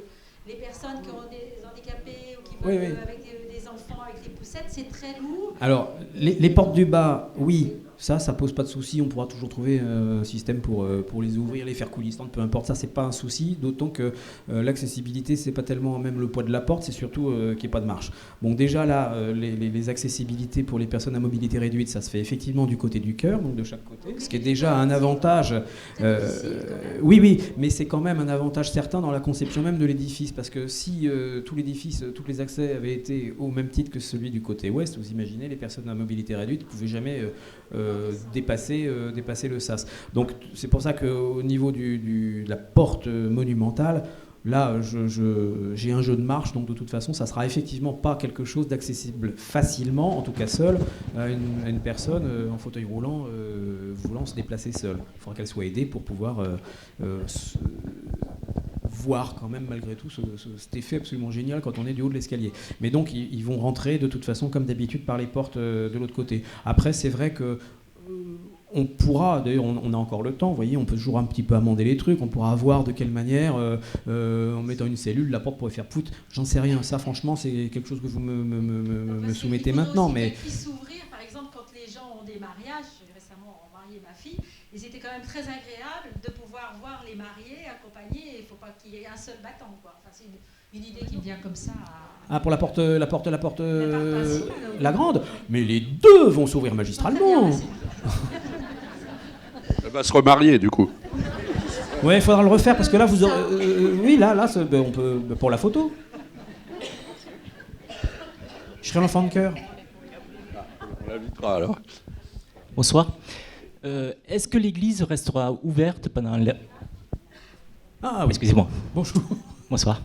les personnes qui ont des handicapés ou qui veulent avec des enfants avec les poussettes, c'est très lourd. Alors, les portes du bas, oui, ça pose pas de souci. On pourra toujours trouver un système pour les ouvrir, les faire coulissantes, peu importe. Ça, c'est pas un souci. D'autant que l'accessibilité, c'est pas tellement même le poids de la porte, c'est surtout qu'il n'y ait pas de marche. Bon, déjà là, les accessibilités pour les personnes à mobilité réduite, ça se fait effectivement du côté du cœur, donc de chaque côté, ce qui est déjà un avantage. Oui, mais c'est quand même un avantage certain dans la conception même de l'édifice, parce que si tout l'édifice, tous les accès avaient été au même titre que celui du côté ouest, vous imaginez, les personnes à mobilité réduite ne pouvaient jamais dépasser le sas. Donc c'est pour ça qu'au niveau de la porte monumentale, là j'ai un jeu de marche, donc de toute façon ça sera effectivement pas quelque chose d'accessible facilement, en tout cas seul, à une personne en fauteuil roulant voulant se déplacer seule. Il faudra qu'elle soit aidée pour pouvoir voir quand même malgré tout cet effet absolument génial quand on est du haut de l'escalier. Mais donc ils vont rentrer de toute façon comme d'habitude par les portes de l'autre côté. Après c'est vrai que on pourra, d'ailleurs on a encore le temps, vous voyez, on peut toujours un petit peu amender les trucs, on pourra voir de quelle manière, en mettant une cellule, la porte pourrait faire pout, j'en sais rien, ça franchement c'est quelque chose que vous me soumettez maintenant. Mais puisse s'ouvrir, par exemple, quand les gens ont des mariages, j'ai récemment marié ma fille, et c'était quand même très agréable de pouvoir voir les mariés accompagnés, il ne faut pas qu'il y ait un seul battant, quoi. Enfin, c'est une idée qui me vient comme ça. Ah, pour la grande. Mais les deux vont s'ouvrir magistralement. Elle va se remarier, du coup. Ouais, il faudra le refaire, parce que là, vous aurez... oui, là on peut... Pour la photo. Je serai l'enfant de cœur. On l'invitera, alors. Bonsoir. Est-ce que l'église restera ouverte pendant... Ah oui. Excusez-moi. Bonjour. Bonsoir.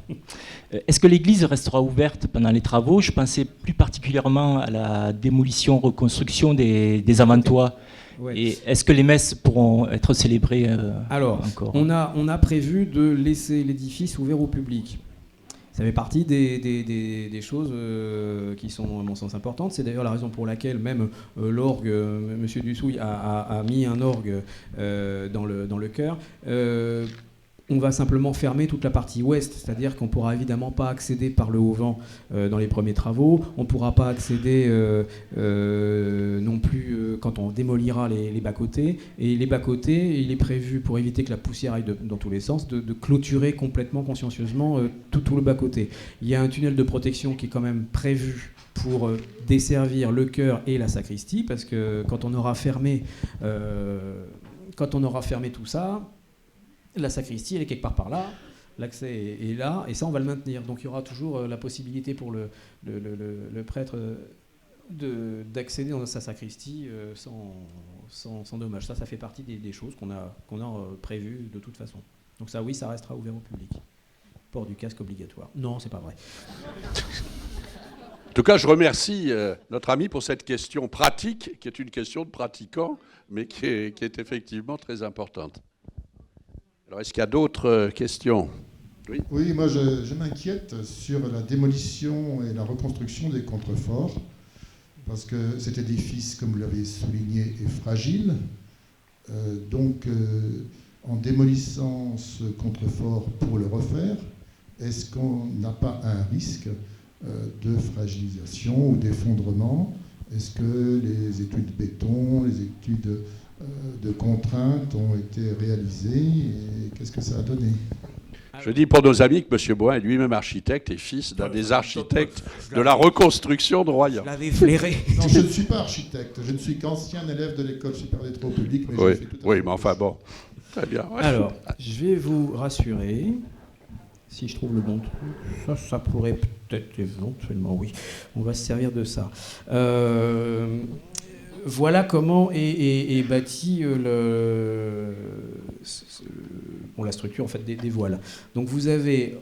Est-ce que l'église restera ouverte pendant les travaux? Je pensais plus particulièrement à la démolition, reconstruction des avant-toits. Ouais. Et est-ce que les messes pourront être célébrées Alors, encore on a prévu de laisser l'édifice ouvert au public. Ça fait partie des choses qui sont, à mon sens, importantes. C'est d'ailleurs la raison pour laquelle même l'orgue, M. Dussouille a mis un orgue dans le chœur. On va simplement fermer toute la partie ouest, c'est-à-dire qu'on ne pourra évidemment pas accéder par le Haut-Vent dans les premiers travaux. On ne pourra pas accéder non plus quand on démolira les bas-côtés. Et les bas-côtés, il est prévu, pour éviter que la poussière aille dans tous les sens, de clôturer complètement, consciencieusement, tout le bas-côté. Il y a un tunnel de protection qui est quand même prévu pour desservir le chœur et la sacristie, parce que quand on aura fermé tout ça, la sacristie, elle est quelque part par là, l'accès est là, et ça, on va le maintenir. Donc il y aura toujours la possibilité pour le prêtre d'accéder dans sa sacristie sans dommage. Ça fait partie des choses qu'on a prévues de toute façon. Donc ça, oui, ça restera ouvert au public. Port du casque obligatoire. Non, c'est pas vrai. En tout cas, je remercie notre ami pour cette question pratique, qui est une question de pratiquant, mais qui est effectivement très importante. Alors, est-ce qu'il y a d'autres questions? Oui, moi je m'inquiète sur la démolition et la reconstruction des contreforts, parce que cet édifice, comme vous l'avez souligné, est fragile. En démolissant ce contrefort pour le refaire, est-ce qu'on n'a pas un risque de fragilisation ou d'effondrement? Est-ce que les études béton, les études de contraintes ont été réalisées et qu'est-ce que ça a donné? Je dis pour nos amis que M. Boin est lui-même architecte et fils d'un des architectes de la reconstruction de Royan. Je l'avais flairé. Non, je ne suis pas architecte, je ne suis qu'ancien élève de l'école supérieure des travaux publics. Mais oui, mais enfin bon, très bien. Ouais. Alors, je vais vous rassurer, si je trouve le bon truc, ça pourrait peut-être éventuellement, oui, on va se servir de ça. voilà comment est bâtie la structure en fait, des voiles. Donc vous avez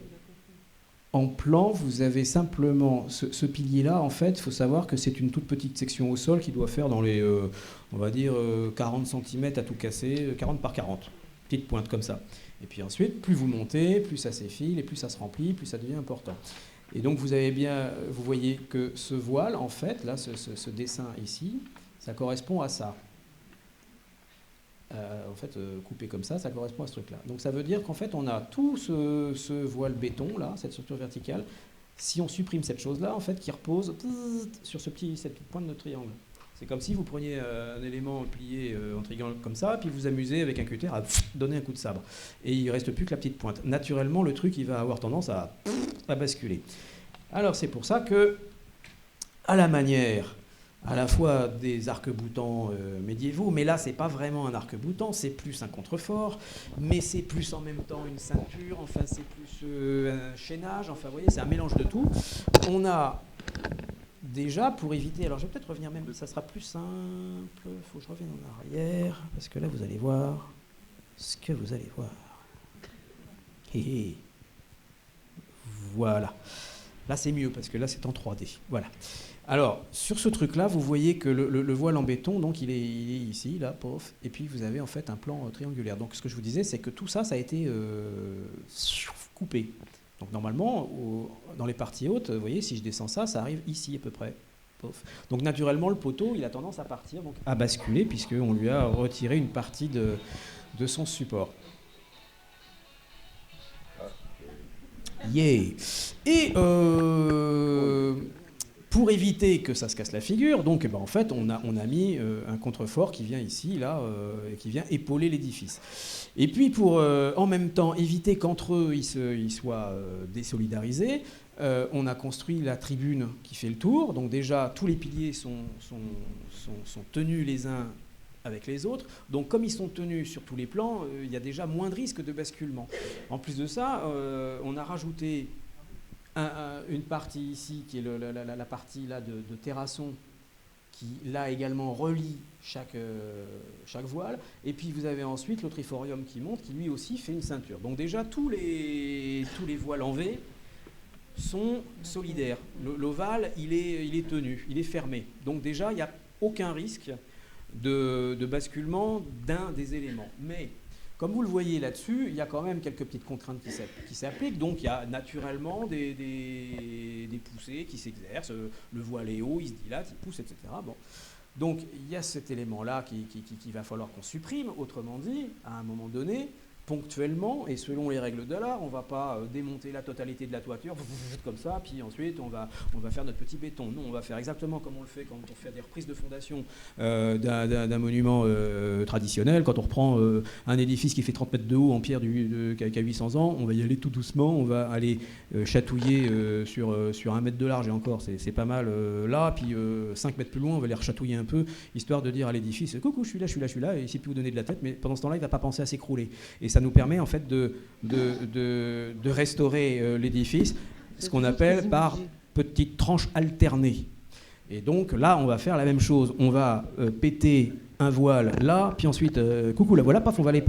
en plan, vous avez simplement ce pilier-là. En fait, il faut savoir que c'est une toute petite section au sol qui doit faire dans les, on va dire, 40 cm à tout casser, 40 par 40. Petite pointe comme ça. Et puis ensuite, plus vous montez, plus ça s'effile, et plus ça se remplit, plus ça devient important. Et donc vous voyez que ce voile, en fait, là, ce dessin ici, ça correspond à ça. Coupé comme ça correspond à ce truc-là. Donc ça veut dire qu'en fait, on a tout ce voile béton, là, cette structure verticale, si on supprime cette chose-là, en fait, qui repose sur cette petite pointe de triangle. C'est comme si vous preniez un élément plié en triangle comme ça, puis vous amusez avec un cutter à donner un coup de sabre. Et il ne reste plus que la petite pointe. Naturellement, le truc, il va avoir tendance à basculer. Alors c'est pour ça que, à la manière à la fois des arcs-boutants médiévaux, mais là, c'est pas vraiment un arc-boutant, c'est plus un contrefort, mais c'est plus en même temps une ceinture, enfin, c'est plus un chaînage, enfin, vous voyez, c'est un mélange de tout. On a déjà, pour éviter, alors je vais peut-être revenir même, ça sera plus simple, il faut que je revienne en arrière, parce que là, vous allez voir ce que vous allez voir. Voilà. Là, c'est mieux, parce que là, c'est en 3D. Voilà. Alors, sur ce truc-là, vous voyez que le voile en béton, donc il est ici, là, pof, et puis vous avez en fait un plan triangulaire. Donc ce que je vous disais, c'est que tout ça, ça a été coupé. Donc normalement, dans les parties hautes, vous voyez, si je descends ça, ça arrive ici à peu près. Pof. Donc naturellement, le poteau, il a tendance à partir, donc à basculer, puisqu'on lui a retiré une partie de son support. Yeah. Et pour éviter que ça se casse la figure, donc en fait, on a mis un contrefort qui vient ici, là, et qui vient épauler l'édifice. Et puis pour en même temps éviter qu'entre eux ils soient désolidarisés, on a construit la tribune qui fait le tour. Donc déjà, tous les piliers sont tenus les uns avec les autres. Donc comme ils sont tenus sur tous les plans, il y a déjà moins de risque de basculement. En plus de ça, on a rajouté une partie ici, qui est la partie là de terrasson, qui là également relie chaque voile. Et puis vous avez ensuite le triforium qui monte, qui lui aussi fait une ceinture. Donc déjà, tous les voiles en V sont solidaires. L'ovale, il est tenu, il est fermé. Donc déjà, il n'y a aucun risque de basculement d'un des éléments. Mais comme vous le voyez là-dessus, il y a quand même quelques petites contraintes qui s'appliquent. Donc il y a naturellement des poussées qui s'exercent. Le voile est haut, il se dilate, il pousse, etc. Bon. Donc il y a cet élément-là qu'il va falloir qu'on supprime. Autrement dit, à un moment donné, ponctuellement, et selon les règles de l'art, on ne va pas démonter la totalité de la toiture comme ça, puis ensuite on va faire notre petit béton. Non, on va faire exactement comme on le fait quand on fait des reprises de fondation d'un monument traditionnel. Quand on reprend un édifice qui fait 30 mètres de haut en pierre qui a 800 ans, on va y aller tout doucement, on va aller chatouiller sur 1 mètre de large, et encore, c'est pas mal là, puis 5 mètres plus loin, on va les rechatouiller un peu, histoire de dire à l'édifice, coucou, je suis là, et ici, puis vous donner de la tête, mais pendant ce temps-là, il ne va pas penser à s'écrouler. Et ça nous permet en fait de restaurer l'édifice, ce qu'on appelle par petites tranches alternées. Et donc là, on va faire la même chose. On va péter un voile là, puis ensuite, coucou, la voilà, paf, on va les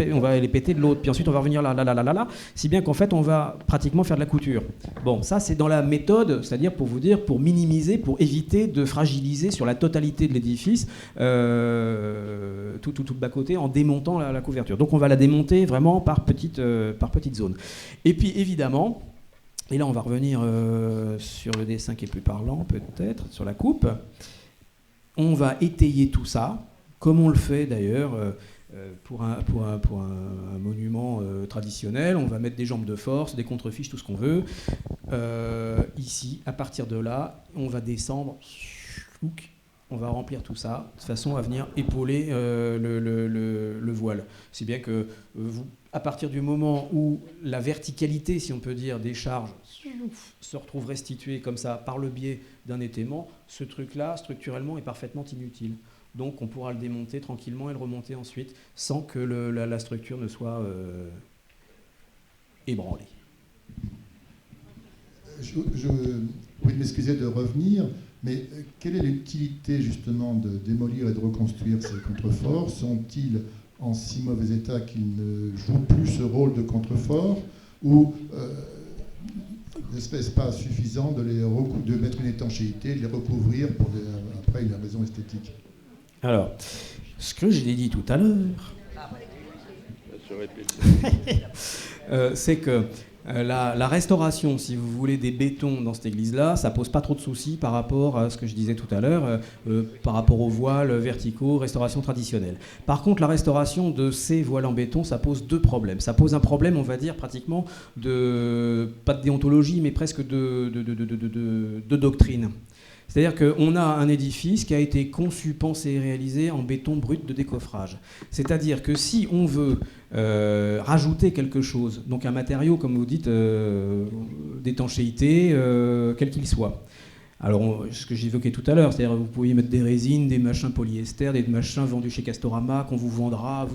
péter de l'autre, puis ensuite on va revenir là, si bien qu'en fait on va pratiquement faire de la couture. Bon, ça c'est dans la méthode, c'est-à-dire pour minimiser, pour éviter de fragiliser sur la totalité de l'édifice tout le bas-côté en démontant la couverture. Donc on va la démonter vraiment par petites zones. Et puis évidemment, et là on va revenir sur le dessin qui est plus parlant peut-être, sur la coupe, on va étayer tout ça, comme on le fait d'ailleurs pour un monument traditionnel. On va mettre des jambes de force, des contrefiches, tout ce qu'on veut. Ici, à partir de là, on va descendre, on va remplir tout ça, de façon à venir épauler le voile. Si bien que à partir du moment où la verticalité, si on peut dire, des charges se retrouve restituée comme ça par le biais d'un étaiement, ce truc-là, structurellement, est parfaitement inutile. Donc on pourra le démonter tranquillement et le remonter ensuite sans que la structure ne soit ébranlée. Je prie de m'excuser de revenir, Mais quelle est l'utilité justement de démolir et de reconstruire ces contreforts? Sont-ils en si mauvais état qu'ils ne jouent plus ce rôle de contrefort, ou n'est-ce pas suffisant de mettre une étanchéité, de les recouvrir pour après une raison esthétique? Alors, ce que je l'ai dit tout à l'heure, c'est que la restauration, si vous voulez, des bétons dans cette église-là, ça pose pas trop de soucis par rapport à ce que je disais tout à l'heure, par rapport aux voiles verticaux, restauration traditionnelle. Par contre, la restauration de ces voiles en béton, ça pose deux problèmes. Ça pose un problème, on va dire, pratiquement pas de déontologie, mais presque de doctrine. C'est-à-dire qu'on a un édifice qui a été conçu, pensé et réalisé en béton brut de décoffrage. C'est-à-dire que si on veut rajouter quelque chose, donc un matériau, comme vous dites, d'étanchéité, quel qu'il soit. Alors, ce que j'évoquais tout à l'heure, c'est-à-dire vous pouvez mettre des résines, des machins polyester, des machins vendus chez Castorama, qu'on vous vendra.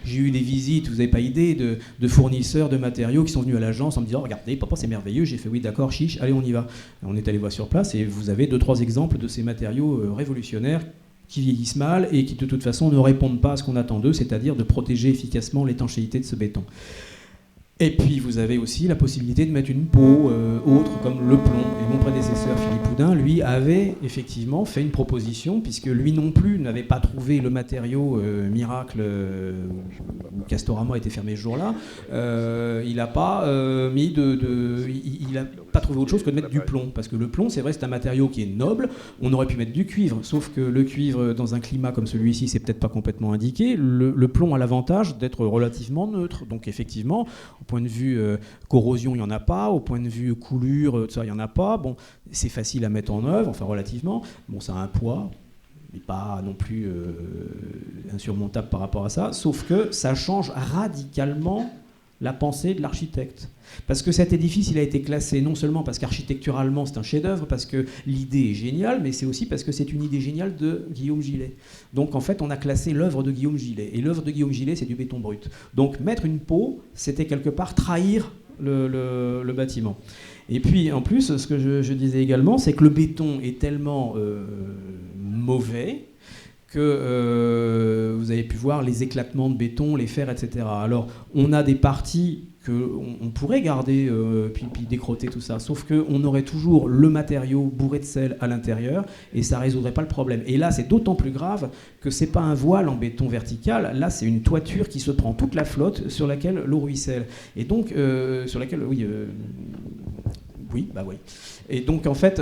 J'ai eu des visites, vous n'avez pas idée, de fournisseurs de matériaux qui sont venus à l'agence en me disant « Regardez, papa, c'est merveilleux ». J'ai fait « Oui, d'accord, chiche, allez, on y va ». On est allé voir sur place et vous avez 2-3 exemples de ces matériaux révolutionnaires qui vieillissent mal et qui, de toute façon, ne répondent pas à ce qu'on attend d'eux, c'est-à-dire de protéger efficacement l'étanchéité de ce béton. Et puis vous avez aussi la possibilité de mettre une peau autre comme le plomb. Et mon prédécesseur Philippe Houdin, lui, avait effectivement fait une proposition, puisque lui non plus n'avait pas trouvé le matériau miracle où Castorama était fermé ce jour-là. Il n'a pas il a pas trouvé autre chose que de mettre du plomb, parce que le plomb, c'est vrai, c'est un matériau qui est noble. On aurait pu mettre du cuivre, sauf que le cuivre dans un climat comme celui-ci, c'est peut-être pas complètement indiqué. Le plomb a l'avantage d'être relativement neutre, donc effectivement. Au point de vue corrosion, il n'y en a pas. Au point de vue coulure, ça, il n'y en a pas. Bon, c'est facile à mettre en œuvre, enfin relativement. Bon, ça a un poids, mais pas non plus insurmontable par rapport à ça. Sauf que ça change radicalement la pensée de l'architecte. Parce que cet édifice, il a été classé non seulement parce qu'architecturalement c'est un chef-d'œuvre, parce que l'idée est géniale, mais c'est aussi parce que c'est une idée géniale de Guillaume Gillet. Donc en fait, on a classé l'œuvre de Guillaume Gillet. Et l'œuvre de Guillaume Gillet, c'est du béton brut. Donc mettre une peau, c'était quelque part trahir le bâtiment. Et puis en plus, ce que je disais également, c'est que le béton est tellement mauvais que vous avez pu voir les éclatements de béton, les fers, etc. Alors, on a des parties qu'on pourrait garder, puis décrotter tout ça, sauf qu'on aurait toujours le matériau bourré de sel à l'intérieur, et ça ne résoudrait pas le problème. Et là, c'est d'autant plus grave que ce n'est pas un voile en béton vertical, là, c'est une toiture qui se prend toute la flotte, sur laquelle l'eau ruisselle. Et donc, sur laquelle, oui... Et donc, en fait,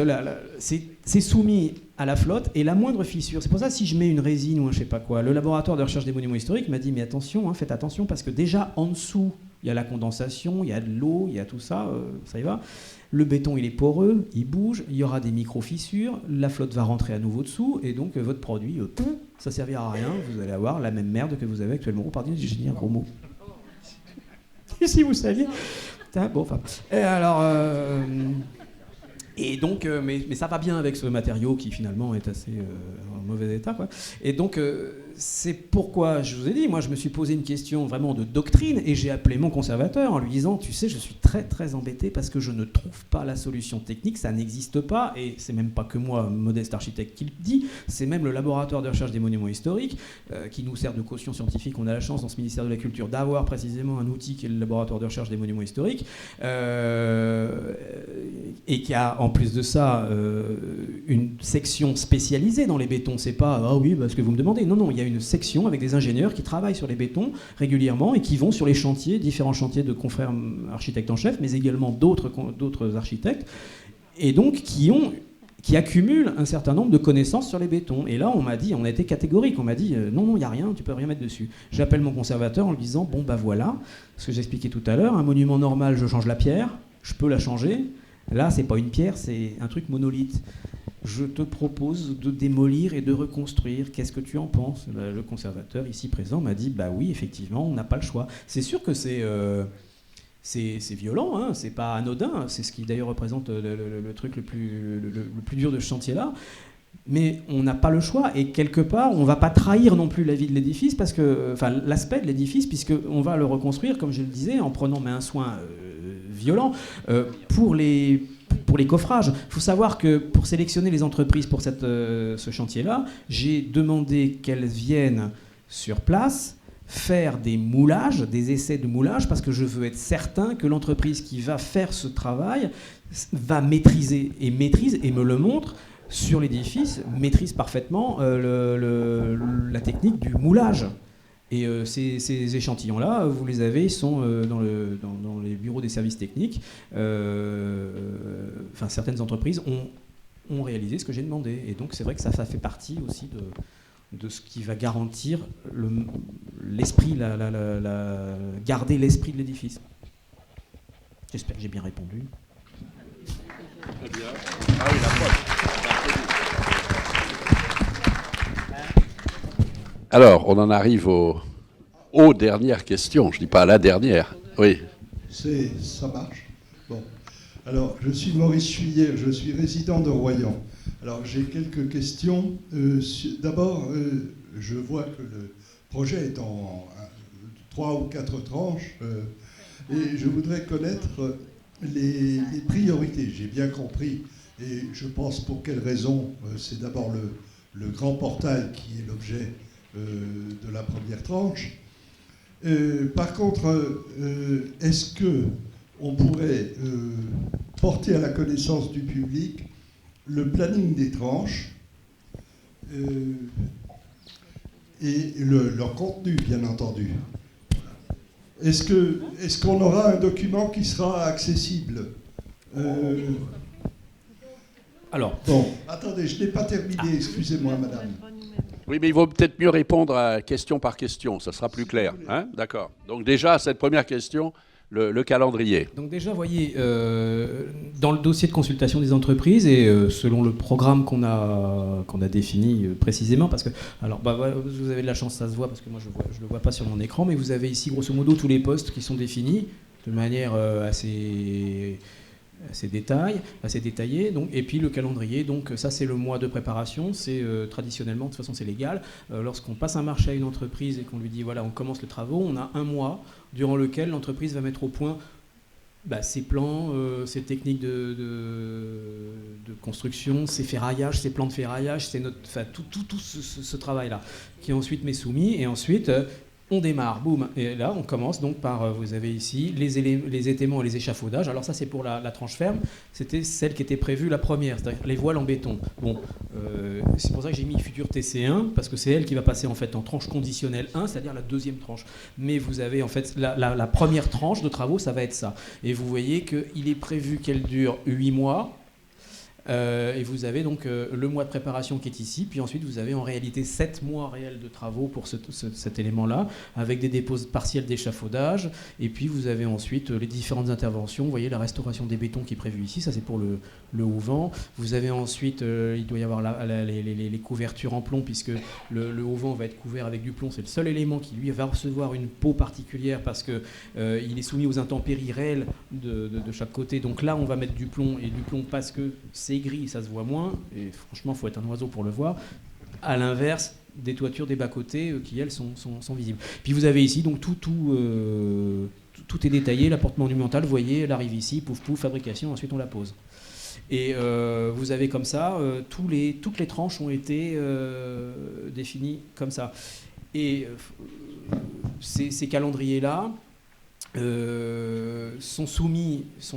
c'est soumis à la flotte, et la moindre fissure. C'est pour ça, si je mets une résine ou un je sais pas quoi, le laboratoire de recherche des monuments historiques m'a dit, mais attention, faites attention, parce que déjà, en dessous, il y a la condensation, il y a de l'eau, il y a tout ça, ça y va. Le béton, il est poreux, il bouge, il y aura des micro-fissures, la flotte va rentrer à nouveau dessous, et donc votre produit, ça servira à rien, vous allez avoir la même merde que vous avez actuellement. Oh, pardon, j'ai dit un gros mot. Si vous saviez... Bon, enfin... Et alors... Et donc, mais ça va bien avec ce matériau qui finalement est assez en mauvais état, quoi. Et donc, c'est pourquoi je vous ai dit, moi je me suis posé une question vraiment de doctrine et j'ai appelé mon conservateur en lui disant, tu sais, je suis très très embêté parce que je ne trouve pas la solution technique, ça n'existe pas, et c'est même pas que moi, modeste architecte, qui le dit, c'est même le laboratoire de recherche des monuments historiques qui nous sert de caution scientifique. On a la chance dans ce ministère de la Culture d'avoir précisément un outil qui est le laboratoire de recherche des monuments historiques et qui a en plus de ça une section spécialisée dans les bétons. C'est pas ah oui parce que vous me demandez, non, il y a une section avec des ingénieurs qui travaillent sur les bétons régulièrement et qui vont sur les chantiers, différents chantiers de confrères architectes en chef, mais également d'autres architectes, et donc qui accumulent un certain nombre de connaissances sur les bétons. Et là, on a été catégorique, on m'a dit non, il n'y a rien, tu peux rien mettre dessus. J'appelle mon conservateur en lui disant bon bah voilà, ce que j'expliquais tout à l'heure, un monument normal, je change la pierre, je peux la changer. Là, c'est pas une pierre, c'est un truc monolithe. Je te propose de démolir et de reconstruire. Qu'est-ce que tu en penses ? Le conservateur ici présent m'a dit bah oui, effectivement, on n'a pas le choix. C'est sûr que c'est violent, hein, c'est pas anodin. C'est ce qui d'ailleurs représente le truc le plus dur de ce chantier-là. Mais on n'a pas le choix, et quelque part, on ne va pas trahir non plus la vie de l'édifice, parce que, enfin, l'aspect de l'édifice, puisqu'on va le reconstruire, comme je le disais, en prenant un soin violent pour pour les coffrages. Il faut savoir que pour sélectionner les entreprises pour ce chantier-là, j'ai demandé qu'elles viennent sur place faire des moulages, des essais de moulage, parce que je veux être certain que l'entreprise qui va faire ce travail va maîtrise et me le montre sur l'édifice, maîtrise parfaitement la technique du moulage. Et ces échantillons-là, vous les avez, ils sont dans les bureaux des services techniques. Certaines entreprises ont réalisé ce que j'ai demandé. Et donc c'est vrai que ça fait partie aussi de ce qui va garantir l'esprit, garder l'esprit de l'édifice. J'espère que j'ai bien répondu. Très bien. Ah oui, la preuve. Alors, on en arrive aux dernières questions. Je ne dis pas à la dernière. Oui. Ça marche. Bon. Alors, je suis Maurice Chuyer, je suis résident de Royan. Alors, j'ai quelques questions. D'abord, je vois que le projet est en 3 ou 4 tranches. Et je voudrais connaître les priorités. J'ai bien compris, et je pense pour quelle raison. C'est d'abord le grand portail qui est l'objet de la première tranche. Par contre, est-ce qu'on pourrait porter à la connaissance du public le planning des tranches et leur contenu, bien entendu? Est-ce qu'on aura un document qui sera accessible? Alors, bon, attendez, je n'ai pas terminé, excusez-moi, madame. Oui, mais il vaut peut-être mieux répondre à question par question, ça sera plus clair. Hein? D'accord. Donc déjà, cette première question, le calendrier. Donc déjà, vous voyez, dans le dossier de consultation des entreprises et selon le programme qu'on a défini précisément, parce que, alors, vous avez de la chance, ça se voit, parce que moi je ne le vois pas sur mon écran, mais vous avez ici grosso modo tous les postes qui sont définis de manière assez détaillé, donc, et puis le calendrier, donc ça c'est le mois de préparation, c'est traditionnellement, de toute façon c'est légal, lorsqu'on passe un marché à une entreprise et qu'on lui dit voilà on commence les travaux, on a un mois durant lequel l'entreprise va mettre au point ses plans, ses techniques de construction, ses ferraillages, ses plans de ferraillage, tout ce travail-là, qui ensuite m'est soumis, et ensuite on démarre, boum, et là on commence donc par, vous avez ici les étaiements et les échafaudages. Alors ça c'est pour la tranche ferme, c'était celle qui était prévue la première, c'est-à-dire les voiles en béton. Bon, c'est pour ça que j'ai mis futur TC1, parce que c'est elle qui va passer en fait en tranche conditionnelle 1, c'est-à-dire la deuxième tranche. Mais vous avez en fait la première tranche de travaux, ça va être ça. Et vous voyez qu'il est prévu qu'elle dure 8 mois. Et vous avez donc le mois de préparation qui est ici, puis ensuite vous avez en réalité 7 mois réels de travaux pour cet élément-là, avec des dépôts partiels d'échafaudage, et puis vous avez ensuite les différentes interventions. Vous voyez la restauration des bétons qui est prévue ici, ça c'est pour le haut-vent. Vous avez ensuite, il doit y avoir les couvertures en plomb, puisque le haut-vent va être couvert avec du plomb, c'est le seul élément qui lui va recevoir une peau particulière, parce qu'il est soumis aux intempéries réelles de chaque côté. Donc là on va mettre du plomb, et du plomb parce que c'est gris, ça se voit moins, et franchement, il faut être un oiseau pour le voir. À l'inverse, des toitures des bas-côtés qui, elles, sont visibles. Puis vous avez ici, donc tout est détaillé, la porte monumentale, vous voyez, elle arrive ici, pouf, pouf, fabrication, ensuite on la pose. Et vous avez comme ça, toutes les tranches ont été définies comme ça. Et ces calendriers-là, sont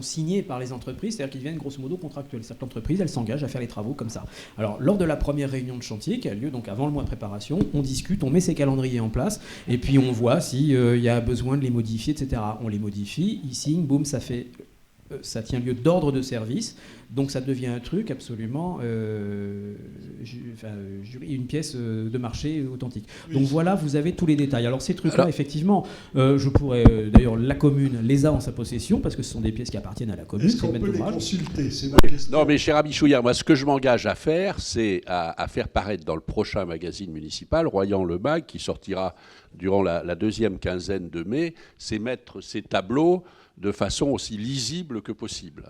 signés par les entreprises, c'est-à-dire qu'ils deviennent grosso modo contractuels. C'est-à-dire que l'entreprise, elle s'engage à faire les travaux comme ça. Alors, lors de la première réunion de chantier, qui a lieu donc avant le mois de préparation, on discute, on met ces calendriers en place, et puis on voit s'il y a besoin de les modifier, etc. On les modifie, ils signent, boum, ça tient lieu d'ordre de service, donc ça devient un truc absolument une pièce de marché authentique. Oui. Donc voilà, vous avez tous les détails. Alors ces trucs-là, effectivement, je pourrais, d'ailleurs la commune les a en sa possession, parce que ce sont des pièces qui appartiennent à la commune. Est-ce qu'on peut les consulter? C'est ma question. Non mais cher ami Chouillard, moi ce que je m'engage à faire, c'est à faire paraître dans le prochain magazine municipal, Royan le Mag, qui sortira durant la deuxième quinzaine de mai, c'est mettre ces tableaux de façon aussi lisible que possible.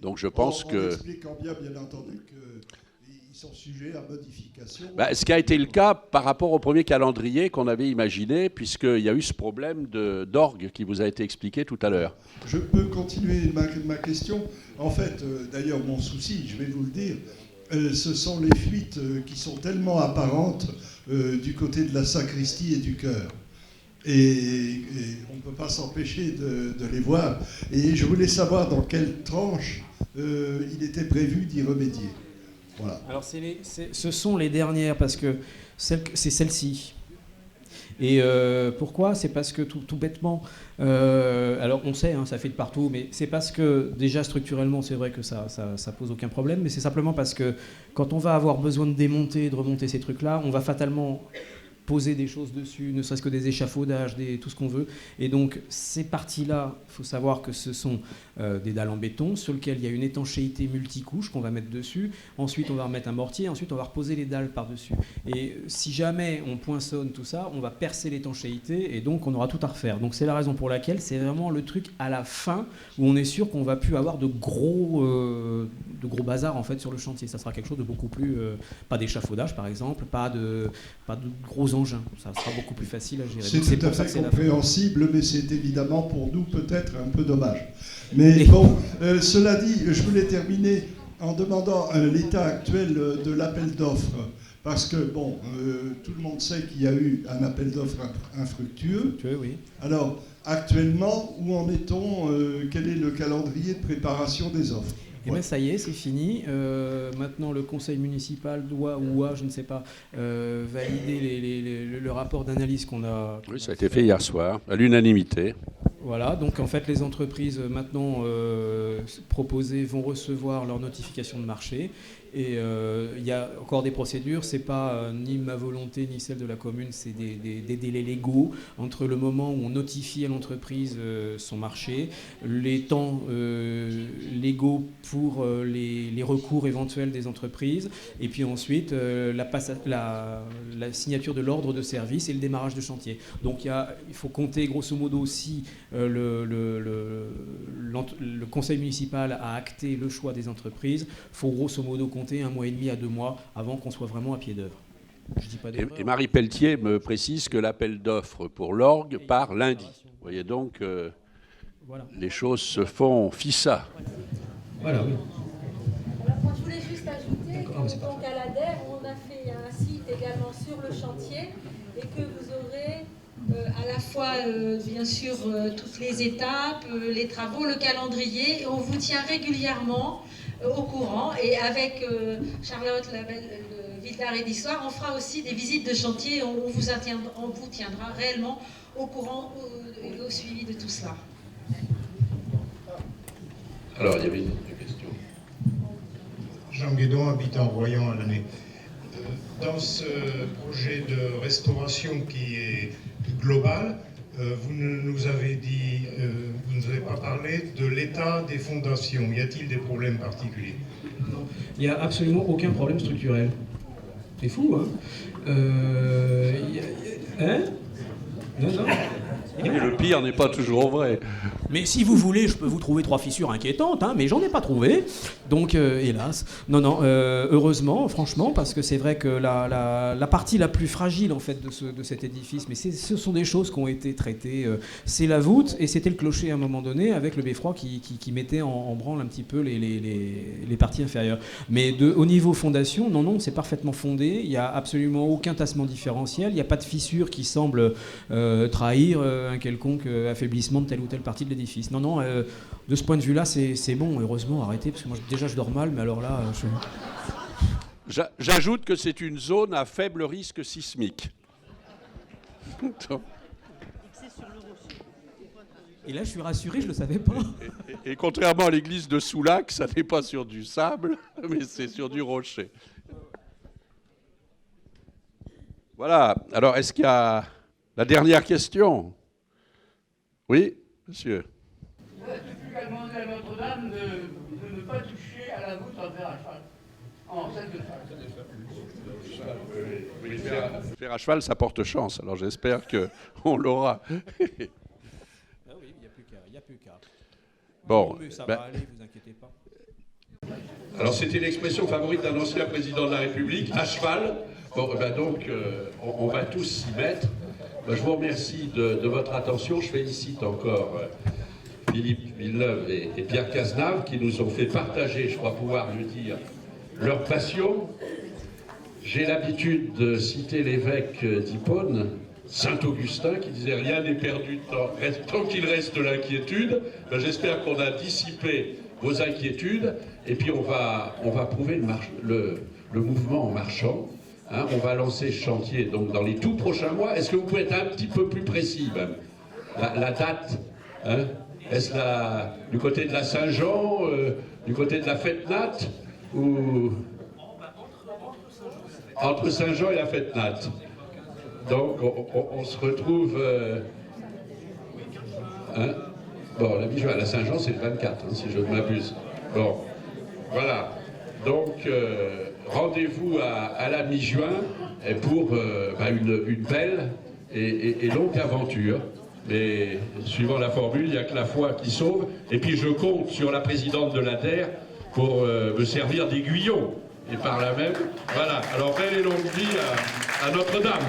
Donc je pense en que... expliquant bien entendu qu'ils sont sujets à modification. Ce qui a été le cas par rapport au premier calendrier qu'on avait imaginé, puisqu'il y a eu ce problème d'orgue qui vous a été expliqué tout à l'heure. Je peux continuer ma question. En fait, d'ailleurs, mon souci, je vais vous le dire, ce sont les fuites qui sont tellement apparentes du côté de la sacristie et du chœur. Et on ne peut pas s'empêcher de les voir. Et je voulais savoir dans quelle tranche il était prévu d'y remédier. Voilà. Alors ce sont les dernières, parce que c'est celle-ci. Et pourquoi ? C'est parce que tout bêtement, alors on sait, hein, ça fait de partout, mais c'est parce que déjà structurellement, c'est vrai que ça pose aucun problème, mais c'est simplement parce que quand on va avoir besoin de démonter et de remonter ces trucs-là, on va fatalement poser des choses dessus, ne serait-ce que des échafaudages, tout ce qu'on veut. Et donc ces parties-là, il faut savoir que ce sont des dalles en béton sur lesquelles il y a une étanchéité multicouche qu'on va mettre dessus. Ensuite, on va remettre un mortier. Ensuite, on va reposer les dalles par-dessus. Et si jamais on poinçonne tout ça, on va percer l'étanchéité et donc on aura tout à refaire. Donc c'est la raison pour laquelle c'est vraiment le truc à la fin où on est sûr qu'on va plus avoir de gros bazar en fait sur le chantier. Ça sera quelque chose de beaucoup plus... pas d'échafaudage par exemple, pas de gros engins. Ça sera beaucoup plus facile à gérer. C'est tout à fait compréhensible, mais c'est évidemment pour nous peut-être un peu dommage. Mais bon, cela dit, je voulais terminer en demandant l'état actuel de l'appel d'offres. Parce que, bon, tout le monde sait qu'il y a eu un appel d'offres infructueux. Oui. Alors, actuellement, où en est-on quel est le calendrier de préparation des offres ? Eh bien, ça y est, c'est fini. Maintenant, le conseil municipal doit, ou a, je ne sais pas, valider le rapport d'analyse qu'on a... Oui, ça a été fait hier soir, à l'unanimité. Voilà, donc en fait, les entreprises maintenant proposées vont recevoir leur notification de marché. Et il y a encore des procédures, c'est pas ni ma volonté ni celle de la commune, c'est des délais légaux entre le moment où on notifie à l'entreprise son marché, les temps légaux pour les recours éventuels des entreprises, et puis ensuite la signature de l'ordre de service et le démarrage de chantier. Donc il faut compter grosso modo aussi le conseil municipal a acté le choix des entreprises, il faut grosso modo compter 1 mois et demi à 2 mois avant qu'on soit vraiment à pied d'œuvre. Et Marie Pelletier me précise que l'appel d'offres pour l'orgue part lundi. Vous voyez donc, voilà. Les choses se font fissa. Voilà, oui. Alors, moi, je voulais juste ajouter que donc, à l'ADER, on a fait un site également sur le chantier et que vous aurez à la fois, bien sûr, toutes les étapes, les travaux, le calendrier. Et on vous tient régulièrement au courant. Et avec Charlotte Villard et d'Histoire, on fera aussi des visites de chantier. On vous tiendra réellement au courant et au suivi de tout cela. Alors, il y avait une autre question. Jean Guédon, habitant Royan à l'année. Dans ce projet de restauration qui est global, vous nous avez dit, vous ne nous avez pas parlé de l'état des fondations. Y a-t-il des problèmes particuliers ? Non, il n'y a absolument aucun problème structurel. C'est fou, hein, hein ? Non. Et le pire n'est pas toujours vrai. Mais si vous voulez, je peux vous trouver 3 fissures inquiétantes, hein, mais j'en ai pas trouvé. Donc, hélas. Non, heureusement, franchement, parce que c'est vrai que la partie la plus fragile, en fait, de cet édifice, mais ce sont des choses qui ont été traitées. C'est la voûte, et c'était le clocher à un moment donné, avec le beffroi qui mettait en branle un petit peu les parties inférieures. Mais au niveau fondation, non, c'est parfaitement fondé. Il n'y a absolument aucun tassement différentiel. Il n'y a pas de fissure qui semble trahir un quelconque affaiblissement de telle ou telle partie de l'édifice. Non, de ce point de vue-là, c'est bon, heureusement, arrêtez, parce que moi, déjà, je dors mal, mais alors là... J'ajoute que c'est une zone à faible risque sismique. Et là, je suis rassuré, je ne le savais pas. Et contrairement à l'église de Soulac, ça n'est pas sur du sable, mais c'est sur du rocher. Voilà. Alors, est-ce qu'il y a la dernière question ? Oui, monsieur. J'ai également demandé à Notre-Dame de ne pas toucher à la voûte en fer à cheval. En celle de cheval. Fer à cheval, ça porte chance. Alors j'espère qu'on l'aura. Ah oui, il n'y a plus qu'à. Bon, ça va aller, vous inquiétez pas. Alors c'était l'expression favorite d'un ancien président de la République, à cheval. Bon, ben donc on va tous s'y mettre. Ben, je vous remercie de votre attention. Je félicite encore Philippe Villeneuve et Pierre Cazenave qui nous ont fait partager, je crois pouvoir le dire, leur passion. J'ai l'habitude de citer l'évêque d'Hippone, Saint-Augustin, qui disait « Rien n'est perdu tant qu'il reste de l'inquiétude ». Ben, j'espère qu'on a dissipé vos inquiétudes et puis on va prouver le mouvement en marchant. Hein, on va lancer ce chantier donc, dans les tout prochains mois. Est-ce que vous pouvez être un petit peu plus précis même, la date, hein? Est-ce du côté de la Saint-Jean, du côté de la fête Nat, ou entre Saint-Jean et la fête Nat? Donc on se retrouve... hein? Bon, la mi-juin, la Saint-Jean c'est le 24, hein, si je ne m'abuse. Bon, voilà. Donc rendez-vous à la mi-juin pour une belle et longue aventure. Mais suivant la formule, il n'y a que la foi qui sauve. Et puis je compte sur la présidente de l'ADER pour me servir d'aiguillon. Et par là même, voilà. Alors belle et longue vie à Notre-Dame.